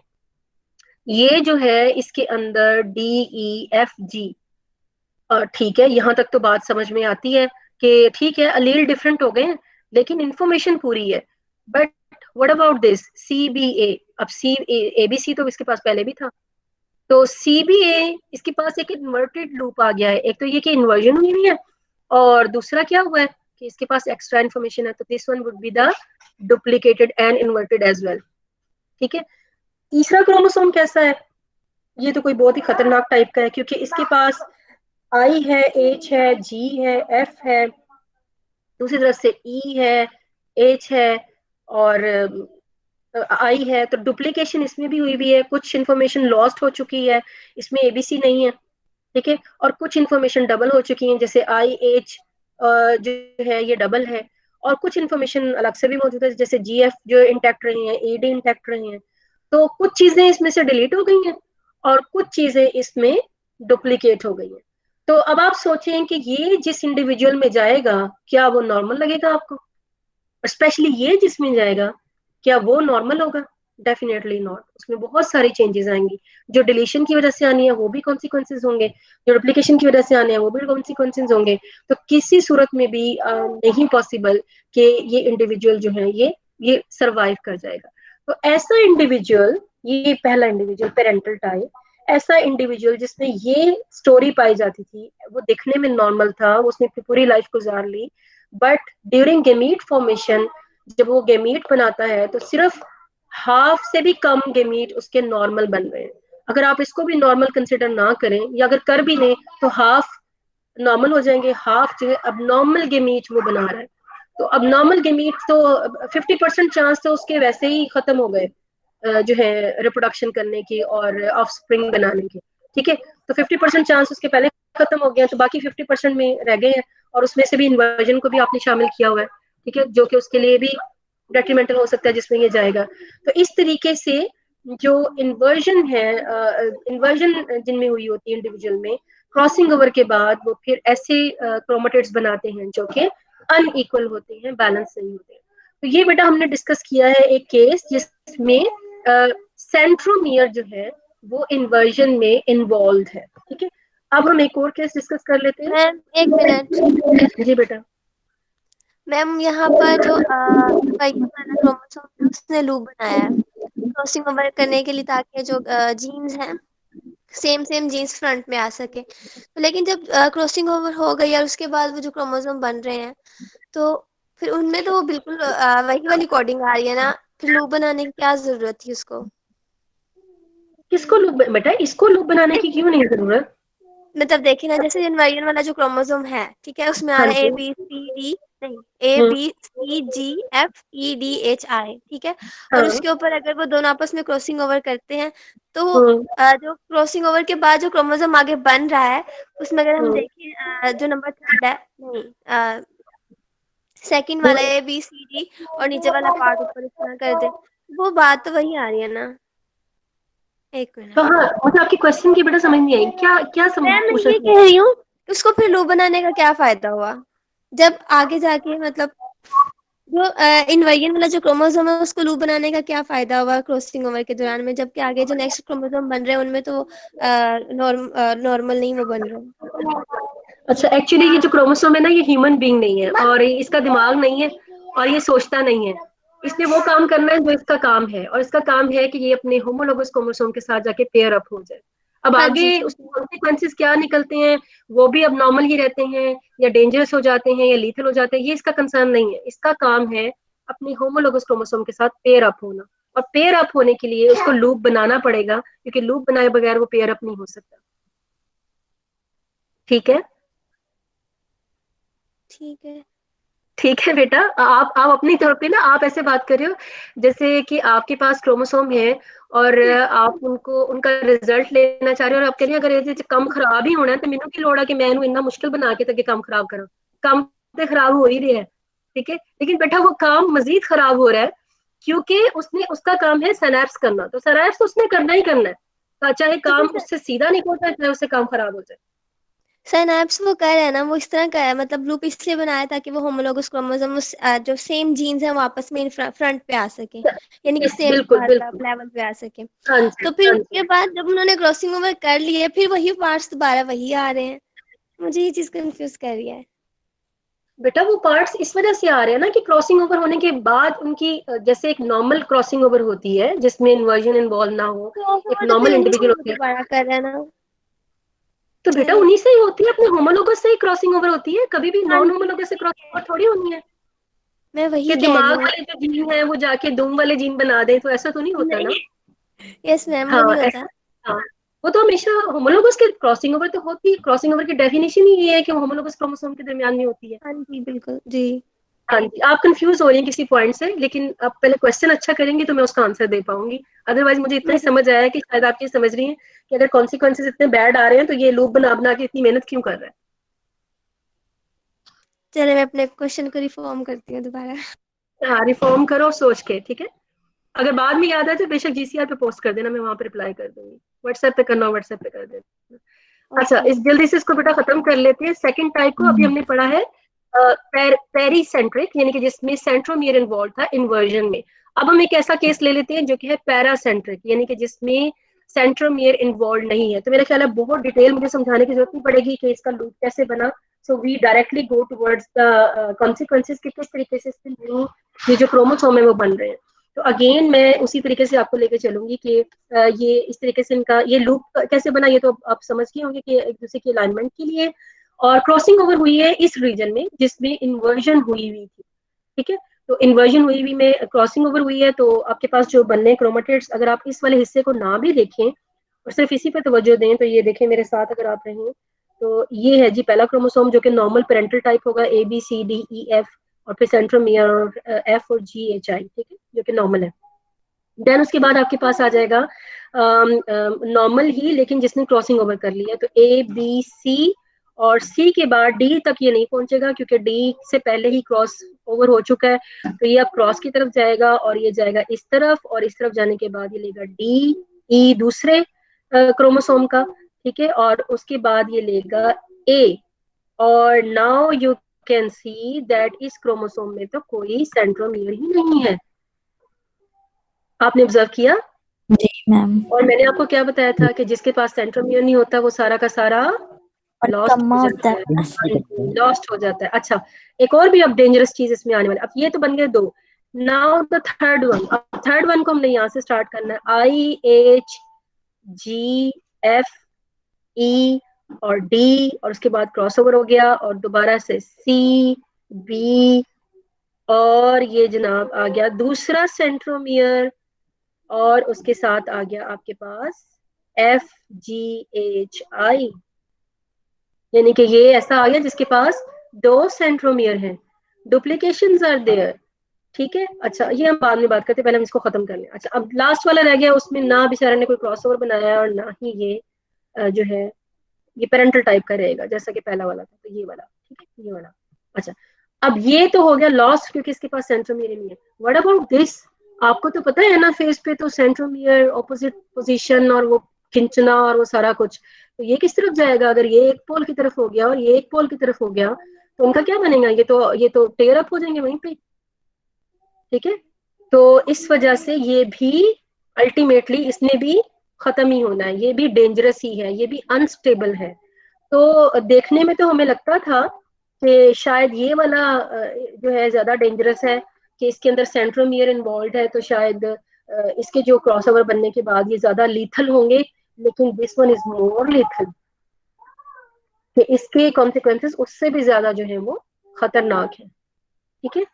ये जो है इसके अंदर डी ई एफ जी, ठीक है, यहाँ तक तो बात समझ में आती है कि ठीक है अलील डिफरेंट हो गए हैं, लेकिन इंफॉर्मेशन पूरी है। But what about this C B A? अब सी ए बी सी तो इसके पास पहले भी था, तो सी बी ए इसके पास एक इन्वर्टेड लूप आ गया है। एक तो ये कि इन्वर्जन हुई हुई है, और दूसरा क्या हुआ है कि इसके पास एक्स्ट्रा इन्फॉर्मेशन है, तो this one would be the duplicated and inverted as well. ठीक है, तीसरा क्रोमोसोम कैसा है? ये तो कोई बहुत ही खतरनाक टाइप का है, क्योंकि इसके पास आई है, एच है, जी है, एफ है, दूसरी तरफ से ई है, एच है, और आई है, तो डुप्लीकेशन इसमें भी हुई भी है, कुछ इंफॉर्मेशन लॉस्ट हो चुकी है, इसमें एबीसी नहीं है। ठीक है, और कुछ इन्फॉर्मेशन डबल हो चुकी है, जैसे आई एच जो है ये डबल है, और कुछ इन्फॉर्मेशन अलग से भी मौजूद है, जैसे जीएफ जो इंटैक्ट रहे हैं, एडी इंटैक्ट रहे हैं। तो कुछ चीजें इसमें से डिलीट हो गई हैं और कुछ चीजें इसमें डुप्लीकेट हो गई हैं। तो अब आप सोचें कि ये जिस इंडिविजुअल में जाएगा, क्या वो नॉर्मल लगेगा आपको? स्पेशली ये जिसमें जाएगा, क्या वो नॉर्मल होगा? Definitely not. उसमें बहुत सारी चेंजेस आएंगी। जो डिलीशन की वजह से आनी है वो भी कॉन्सिक्वेंसेज होंगे, जो डुप्लीकेशन की वजह से आने हैं वो भी कॉन्सिक्वेंसेज होंगे। तो किसी सूरत में भी नहीं पॉसिबल कि ये इंडिविजुअल जो है ये सरवाइव कर जाएगा। तो ऐसा इंडिविजुअल, ये पहला इंडिविजुअल पेरेंटल टाइप, ऐसा इंडिविजुअल जिसमें ये स्टोरी पाई जाती थी, वो दिखने में नॉर्मल था, उसने अपनी पूरी लाइफ गुजार ली, बट ड्यूरिंग गेमीट फॉर्मेशन जब वो गेमीट बनाता है तो सिर्फ हाफ से भी कम गेमीट उसके नॉर्मल बन रहे हैं। अगर आप इसको भी नॉर्मल कंसिडर ना करें, या अगर कर भी लें तो हाफ नॉर्मल हो जाएंगे, हाफ जो है अब नॉर्मल गेमीट वो बना रहा है। तो अब नॉर्मल गेमीट तो 50% चांस तो उसके वैसे ही खत्म हो गए, जो है रिप्रोडक्शन करने की और ऑफ स्प्रिंग बनाने की। ठीक है, तो 50% चांस उसके पहले खत्म हो गया, तो बाकी 50% में रह गए हैं, और उसमें से भी इन्वर्जन को भी आपने शामिल किया हुआ है। ठीक है, जो कि उसके लिए भी डेट्रीमेंटल हो सकता है जिसमें ये जाएगा। तो इस तरीके से जो इन्वर्जन है, इन्वर्जन जिनमें हुई होती है इंडिविजुअल में, क्रॉसिंग ओवर के बाद वो फिर ऐसे क्रोमेटिड्स बनाते हैं जो कि अनइक्वल होते हैं, बैलेंस नहीं होते हैं। तो ये बेटा हमने डिस्कस किया है एक केस जिसमें सेंट्रोमियर जो है वो इन्वर्जन में इन्वॉल्व है। ठीक है, अब हम एक और केस डिस्कस कर लेते हैं। मैम एक मिनट। जी बेटा। मैम यहाँ पर जो वही वाला क्रोमोसोम है उसने लूप बनाया है क्रॉसिंग ओवर करने के लिए, ताकि जो जीन्स हैं सेम सेम जीन्स फ्रंट में आ सके। तो लेकिन जब क्रॉसिंग ओवर हो गई और उसके बाद वो जो क्रोमोसोम बन रहे हैं, तो फिर उनमें तो वो बिल्कुल वही वाली कोडिंग आ रही है ना, फिर लूप बनाने की क्या जरूरत थी उसको? किसको लूप बेटा, इसको लूप बनाने की क्यों नहीं जरूरत? मतलब देखिए ना, जैसे जनवाइन वाला जो क्रोमोसोम है, ठीक है, उसमें आ हाँ रहा है जी। ए बी सी डी, नहीं, A hmm. B C G F E D H I, ठीक है। और हाँ। उसके ऊपर अगर वो दोनों आपस में क्रॉसिंग ओवर करते हैं, तो हम्म। जो क्रॉसिंग ओवर के बाद जो क्रोमोसोम आगे बन रहा है, उसमें अगर हम हम्म। देखें जो नंबर थर्ड है, नहीं, सेकंड वाला हम्म। ए बी सी डी, और नीचे वाला पार्ट ऊपर इस तरह कर दे, वो बात तो वही आ रही है ना। एक मिनट। तो हाँ, मुझे आपकी क्वेश्चन की बेटा समझ नहीं आई, क्या क्या मैं पूछना ये चाह कह रही हूँ, उसको फिर लूप बनाने का क्या फायदा हुआ, जब आगे जाके मतलब जो इनवर्जन वाला जो क्रोमोसोम है उसको लूप बनाने का क्या फायदा हुआ क्रॉसिंग ओवर के दौरान में, जबकि आगे जो नेक्स्ट क्रोमोसोम बन रहे हैं उनमें तो नॉर्मल नहीं वो बन रहे हैं। अच्छा, एक्चुअली ये जो क्रोमोसोम है ना, ये ह्यूमन बीइंग नहीं है, और इसका दिमाग नहीं है, और ये सोचता नहीं है। इसने वो काम करना है जो इसका काम है, और इसका काम है कि ये अपने होमोलोगस क्रोमोसोम के साथ जाके पेयर अप हो जाए। अब हाँ आगे जी। उसके कॉन्सिक्वेंसेस क्या निकलते हैं, वो भी अब नॉर्मल ही रहते हैं या डेंजरस हो जाते हैं या लीथल हो जाते हैं, ये इसका कंसर्न नहीं है। इसका काम है अपनी होमोलोगस क्रोमोसोम के साथ पेयर अप होना, और पेयर अप होने के लिए उसको लूप बनाना पड़ेगा, क्योंकि लूप बनाए बगैर वो पेयर अप नहीं हो सकता। ठीक है। ठीक है। ठीक है बेटा, आप अपनी तौर पे ना आप ऐसे बात कर रहे हो जैसे कि आपके पास क्रोमोसोम है, और आप उनको उनका रिजल्ट लेना चाह रहे हो, और आप कह रहे हैं अगर ये कम खराब ही होना है तो मैनू की लोड़ है कि मैं इन्हें इतना मुश्किल बना के तक काम खराब करा। काम तो खराब हो ही रहा है, ठीक है, लेकिन बेटा वो काम मजीद खराब हो रहा है, क्योंकि उसने उसका काम है सैनैप्स करना, तो सैनैप्स तो उसने करना ही करना है, चाहे तो काम फिर उससे सीधा निकल जाए चाहे उससे काम खराब हो जाए। साइनैप्स वो कर रहा है ना, वो इस तरह का है, मतलब लूप इसलिए बनाया ताकि वो होमोलोगस क्रोमोसोम जो सेम जीन्स है वो आपस में फ्रंट पे आ सके, यानी कि यस, सेम बिल्कुल बिल्कुल। लेवल पे आ सके। हाँ जी, तो फिर हाँ उसके जी। बाद जब उन्होंने क्रॉसिंग ओवर कर लिए, फिर वही पार्ट्स दोबारा वही आ रहे हैं। मुझे ये चीज कंफ्यूज कर रही है। बेटा वो पार्ट्स इस वजह से आ रहे हैं ना कि क्रॉसिंग ओवर होने के बाद उनकी जैसे एक नॉर्मल क्रॉसिंग ओवर होती है जिसमें इन्वर्जन इन्वॉल्व ना हो, क्रॉस एक ओवर तो नॉर्मल फिर उन्हीं से इंडिविजुअल वो होती है। दोबारा कर रहे हैं ना। तो बेटा चले। उन्हीं से ही होती है, अपने होमोलोगस से ही क्रॉसिंग ओवर होती है, कभी भी हाँ नॉन जी, होमोलोगस से ठीक क्रॉसिंग है, ओवर थोड़ी होनी है मैं वही कि कह रही दिमाग हूँ। वाले जो जीन है वो जाके दुम वाले जीन बना दे, तो ऐसा तो नहीं होता ना। नहीं, यस मैम, वो हाँ नहीं होता। ऐसा। हाँ, वो तो हमेशा होमोलोगस के क्रॉसिंग ओवर तो होती है, क्रॉसिंग ओवर की डेफिनेशन ही ये है कि होमोलोगस क्रोमोसोम के दरमियान में होती है। हाँ जी, बिल्कुल जी। हाँ जी, आप कंफ्यूज हो रही हैं किसी पॉइंट से, लेकिन आप पहले क्वेश्चन अच्छा करेंगी तो मैं उसका आंसर दे पाऊंगी। अदरवाइज मुझे इतना ही समझ आया कि शायद आप ये समझ रही हैं कि अगर कॉन्सिक्वेंसेज इतने बैड आ रहे हैं तो ये लूप बना बना के इतनी मेहनत क्यों कर रहा है। चलिए मैं अपने क्वेश्चन को रिफॉर्म करती हूँ दोबारा। हाँ, रिफॉर्म करो सोच के, ठीक है। अगर बाद में याद आए तो बेशक जीसीआर पे पोस्ट कर देना, मैं वहां पे रिप्लाई कर दूंगी। व्हाट्सएप पे करना, व्हाट्सएप पे कर देना। अच्छा, ओके। इस जल्दी से इसको बेटा खत्म कर लेते हैं। सेकंड टाइप को अभी हमने पढ़ा है पेरीसेंट्रिक, यानी कि जिसमें सेंट्रोमियर इन्वॉल्व था इन्वर्जन में। अब हम एक ऐसा केस ले लेते हैं जो कि है पैरासेंट्रिक, यानी कि जिसमें सेंट्रोमियर इन्वॉल्व नहीं है। तो मेरा ख्याल है बहुत डिटेल मुझे समझाने की जरूरत नहीं पड़ेगी कि इसका लूप कैसे बना। So we directly go towards the consequences कि किस तरीके से इसके न्यू ये जो क्रोमोसोम है वो बन रहे हैं। तो अगेन मैं उसी तरीके से आपको लेके चलूंगी कि ये इस तरीके से इनका ये लूप कैसे बना, ये तो आप समझ गए होंगे कि एक दूसरे की अलाइनमेंट के लिए। और क्रॉसिंग ओवर हुई है इस रीजन में जिसमें इन्वर्जन हुई हुई थी, ठीक है। तो इन्वर्जन हुई हुई में क्रॉसिंग ओवर हुई है, तो आपके पास जो बनने क्रोमेटिड्स, अगर आप इस वाले हिस्से को ना भी देखें और सिर्फ इसी पे तवज्जो दें, तो ये देखें मेरे साथ अगर आप रहें, तो ये है जी पहला क्रोमोसोम जो कि नॉर्मल पेरेंटल टाइप होगा, ABCDEF, और फिर सेंट्रोमियर और F और GHI, ठीक है, जो कि नॉर्मल है। देन उसके बाद आपके पास आ जाएगा नॉर्मल ही लेकिन जिसने क्रॉसिंग ओवर कर लिया, तो ABC, और C के बाद D तक ये नहीं पहुंचेगा क्योंकि D से पहले ही क्रॉस ओवर हो चुका है। तो ये अब क्रॉस की तरफ जाएगा और ये जाएगा इस तरफ, और इस तरफ जाने के बाद ये लेगा DE दूसरे क्रोमोसोम का, ठीक है, और उसके बाद ये लेगा A। और now you can see that इस क्रोमोसोम में तो कोई सेंट्रोमियर ही नहीं है। आपने ऑब्जर्व किया? जी मैम। और मैंने आपको क्या बताया था कि जिसके पास सेंट्रोमियर नहीं होता वो सारा का सारा और लॉस्ट कम्मा हो होता जाता है। है, लॉस्ट हो जाता है। अच्छा, एक और भी अब डेंजरस चीज इसमें आने वाली। अब ये तो बन गए दो। Now the third one. अब थर्ड वन को हमने यहाँ से स्टार्ट करना है। IHGFE और D, और उसके बाद क्रॉसओवर हो गया और दोबारा से CB, और ये जनाब आ गया दूसरा सेंट्रोमियर, और उसके साथ आ गया आपके पास FGHI, यानी कि ये ऐसा आ गया जिसके पास दो सेंट्रोमियर हैं, डुप्लीकेशंस आर देयर, ठीक है। अच्छा, ये हम बाद में बात करते हैं, पहले हम इसको खत्म कर लें। अच्छा, अब लास्ट वाला रह गया, उसमें ना बेचारे ने कोई क्रॉसओवर बनाया और ना ही ये जो है ये पेरेंटल टाइप का रहेगा जैसा कि पहला वाला था, तो ये वाला, ठीक है, ये वाला। अच्छा, अब ये तो हो गया लॉस्ट क्योंकि इसके पास सेंट्रोमियर नहीं है। What about this? आपको तो पता है ना, फेस पे तो सेंट्रोमियर ऑपोजिट पोजीशन और वो खिंचना और वो सारा कुछ, तो ये किस तरफ जाएगा? अगर ये एक पोल की तरफ हो गया और ये एक पोल की तरफ हो गया तो उनका क्या बनेगा? ये तो टेयर अप हो जाएंगे वहीं पे, ठीक है। तो इस वजह से ये भी अल्टीमेटली इसने भी खत्म ही होना है, ये भी डेंजरस ही है, ये भी अनस्टेबल है। तो देखने में तो हमें लगता था कि शायद ये वाला जो है ज्यादा डेंजरस है, कि इसके अंदर सेंट्रोमियर इन्वॉल्व है, तो शायद इसके जो क्रॉसओवर बनने के बाद ये ज्यादा लीथल होंगे, लेकिन this one is more lethal, कि इसके कॉन्सिक्वेंसेस उससे भी ज्यादा जो है वो खतरनाक है, ठीक है।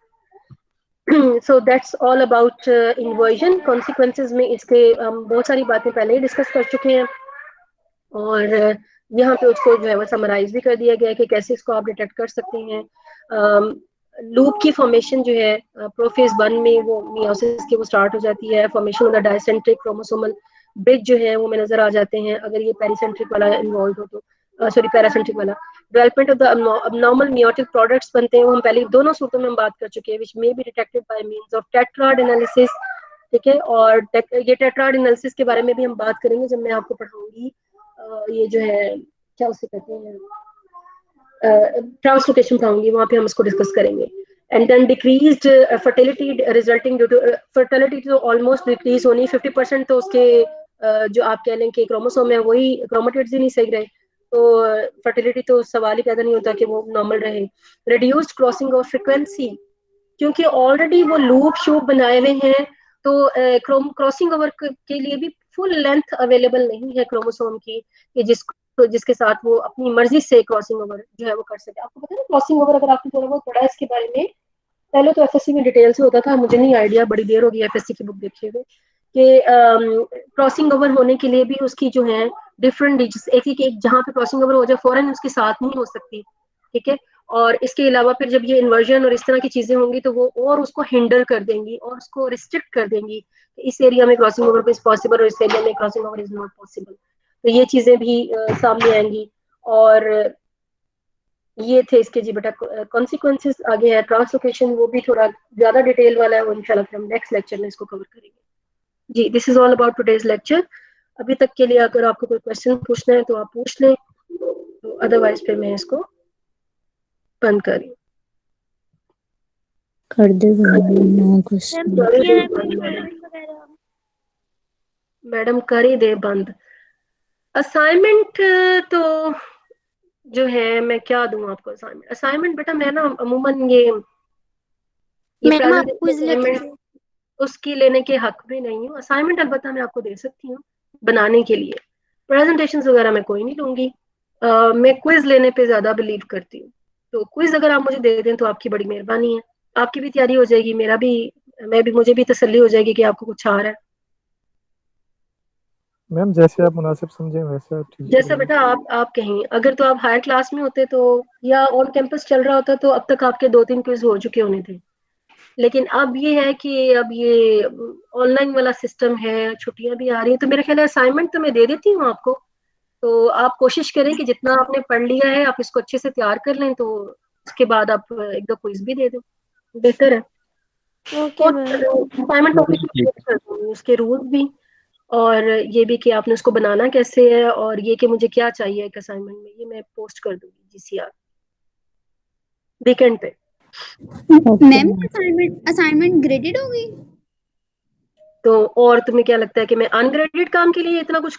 So that's all about inversion. Consequences में इसके हम बहुत सारी बातें पहले ही डिस्कस कर चुके हैं, और यहाँ पे उसको जो है वो समराइज भी कर दिया गया है कि कैसे इसको आप डिटेक्ट कर सकते हैं। लूप की फॉर्मेशन जो है प्रोफेज 1 में वो मियोसिस की वो स्टार्ट हो जाती है। Formation of the dicentric chromosomal bridge जो है वो में नजर आ जाते हैं अगर ये पेरिसेंट्रिक वाला इन्वॉल्व हो तो, सॉरी पैरासेंट्रिक वाला। Development of the abnormal meiotic products बनते हैं, वो हम पहले दोनों सूत्रों में हम बात कर चुके हैं, which may be detected by means of tetrad analysis, ठीक है। और ये टेट्राड एनालिसिस के बारे में भी हम बात करेंगे जब मैं आपको पढ़ाऊंगी ये जो है क्या उसे कहते हैं ट्रांसलोकेशन पढ़ाऊंगी, वहां पे हम इसको डिस्कस करेंगे। And then decreased fertility resulting due to fertility तो ऑलमोस्ट डिक्रीज होनी 50%, तो उसके जो आप कह लें कि क्रोमोसोम है वही क्रोमेटिड्स ही नहीं सही रहे, तो फर्टिलिटी तो सवाल ही पैदा नहीं होता कि वो नॉर्मल रहे। रिड्यूस्ड क्रॉसिंग ऑफ फ्रिक्वेंसी, क्योंकि ऑलरेडी वो लूप शूप बनाए हुए हैं, तो क्रॉसिंग ओवर के लिए भी फुल लेंथ अवेलेबल नहीं है क्रोमोसोम की, कि जिसके साथ वो अपनी मर्जी से क्रॉसिंग ओवर जो है वो कर सके। आपको पता है क्रॉसिंग ओवर, अगर आपने थोड़ा बहुत पढ़ा है इसके बारे में, पहले तो एफएससी में डिटेल से होता था, मुझे नहीं आइडिया, बड़ी देर हो गई एफएससी की बुक देखे हुए, कि क्रॉसिंग ओवर होने के लिए भी उसकी जो है डिफरेंट डिजिट्स, एक जहाँ पे क्रॉसिंग ओवर हो जाए फौरन उसके साथ नहीं हो सकती, ठीक है। और इसके अलावा फिर जब ये इन्वर्जन और इस तरह की चीजें होंगी तो वो और उसको हिंडर कर देंगी और उसको रिस्ट्रिक्ट कर देंगी, इस एरिया में क्रॉसिंग ओवर इज पॉसिबल और इस एरिया में crossing over is not possible. तो ये चीजें भी सामने आएंगी। और ये थे इसके जी बेटा कॉन्सिक्वेंसेस। आगे है ट्रांसलोकेशन, वो भी थोड़ा ज्यादा डिटेल वाला है, वो इंशाल्लाह हम नेक्स्ट लेक्चर में इसको कवर करेंगे। जी, this is all about today's lecture. अभी तक के लिए अगर आपको कोई क्वेश्चन पूछना है तो आप पूछ लें, तो अदरवाइज फिर मैं इसको बंद कर रही कर दे कुछ मैम हूँ। क्या है कोई असाइनमेंट वगैरह? मैडम कर ही दे बंद। असाइनमेंट तो जो है मैं क्या दूं आपको असाइनमेंट? असाइनमेंट बेटा मैं ना अमूमन ये मैम आप प्रेजेंटेशन क्विज लेते असाइनमेंट थे। उसकी लेने के हक में नहीं हूँ। असाइनमेंट अलबत्ता मैं आपको दे सकती हूँ बनाने के लिए, प्रेजेंटेशन वगैरह मैं कोई नहीं लूंगी। मैं क्विज लेने पे ज्यादा बिलीव करती हूँ। तो क्विज अगर आप मुझे दे दें तो आपकी बड़ी मेहरबानी है, आपकी भी तैयारी हो जाएगी, मेरा भी, मुझे भी तसल्ली हो जाएगी कि आपको कुछ आ रहा है। मैम जैसे आप मुनासिब समझें वैसे आप ठीक जैसा करेंगे। बेटा आप कहें, अगर तो आप हायर क्लास में होते तो या ऑन कैंपस चल रहा होता तो अब तक आपके 2-3 क्विज हो चुके होने थे। लेकिन अब ये है कि अब ये ऑनलाइन वाला सिस्टम है, छुट्टियां भी आ रही है, तो मेरा ख्याल है असाइनमेंट तो मैं दे देती हूँ आपको। तो आप कोशिश करें कि जितना आपने पढ़ लिया है आप इसको अच्छे से तैयार कर लें, तो उसके बाद आप एक दो क्विज भी दे दें, बेहतर है। ओके और मैम। असाइनमेंट टॉपिक कर दूंगी, उसके रूल्स भी, और ये भी कि आपने उसको बनाना कैसे है, और ये कि मुझे क्या चाहिए एक असाइनमेंट में, ये मैं पोस्ट कर दूंगी जीसीआर वीकेंड पे। मैम असाइनमेंट असाइनमेंट ग्रेडेड होगी? तो और तुम्हें क्या लगता है कि मैं अनग्रेडेड काम के लिए इतना कुछ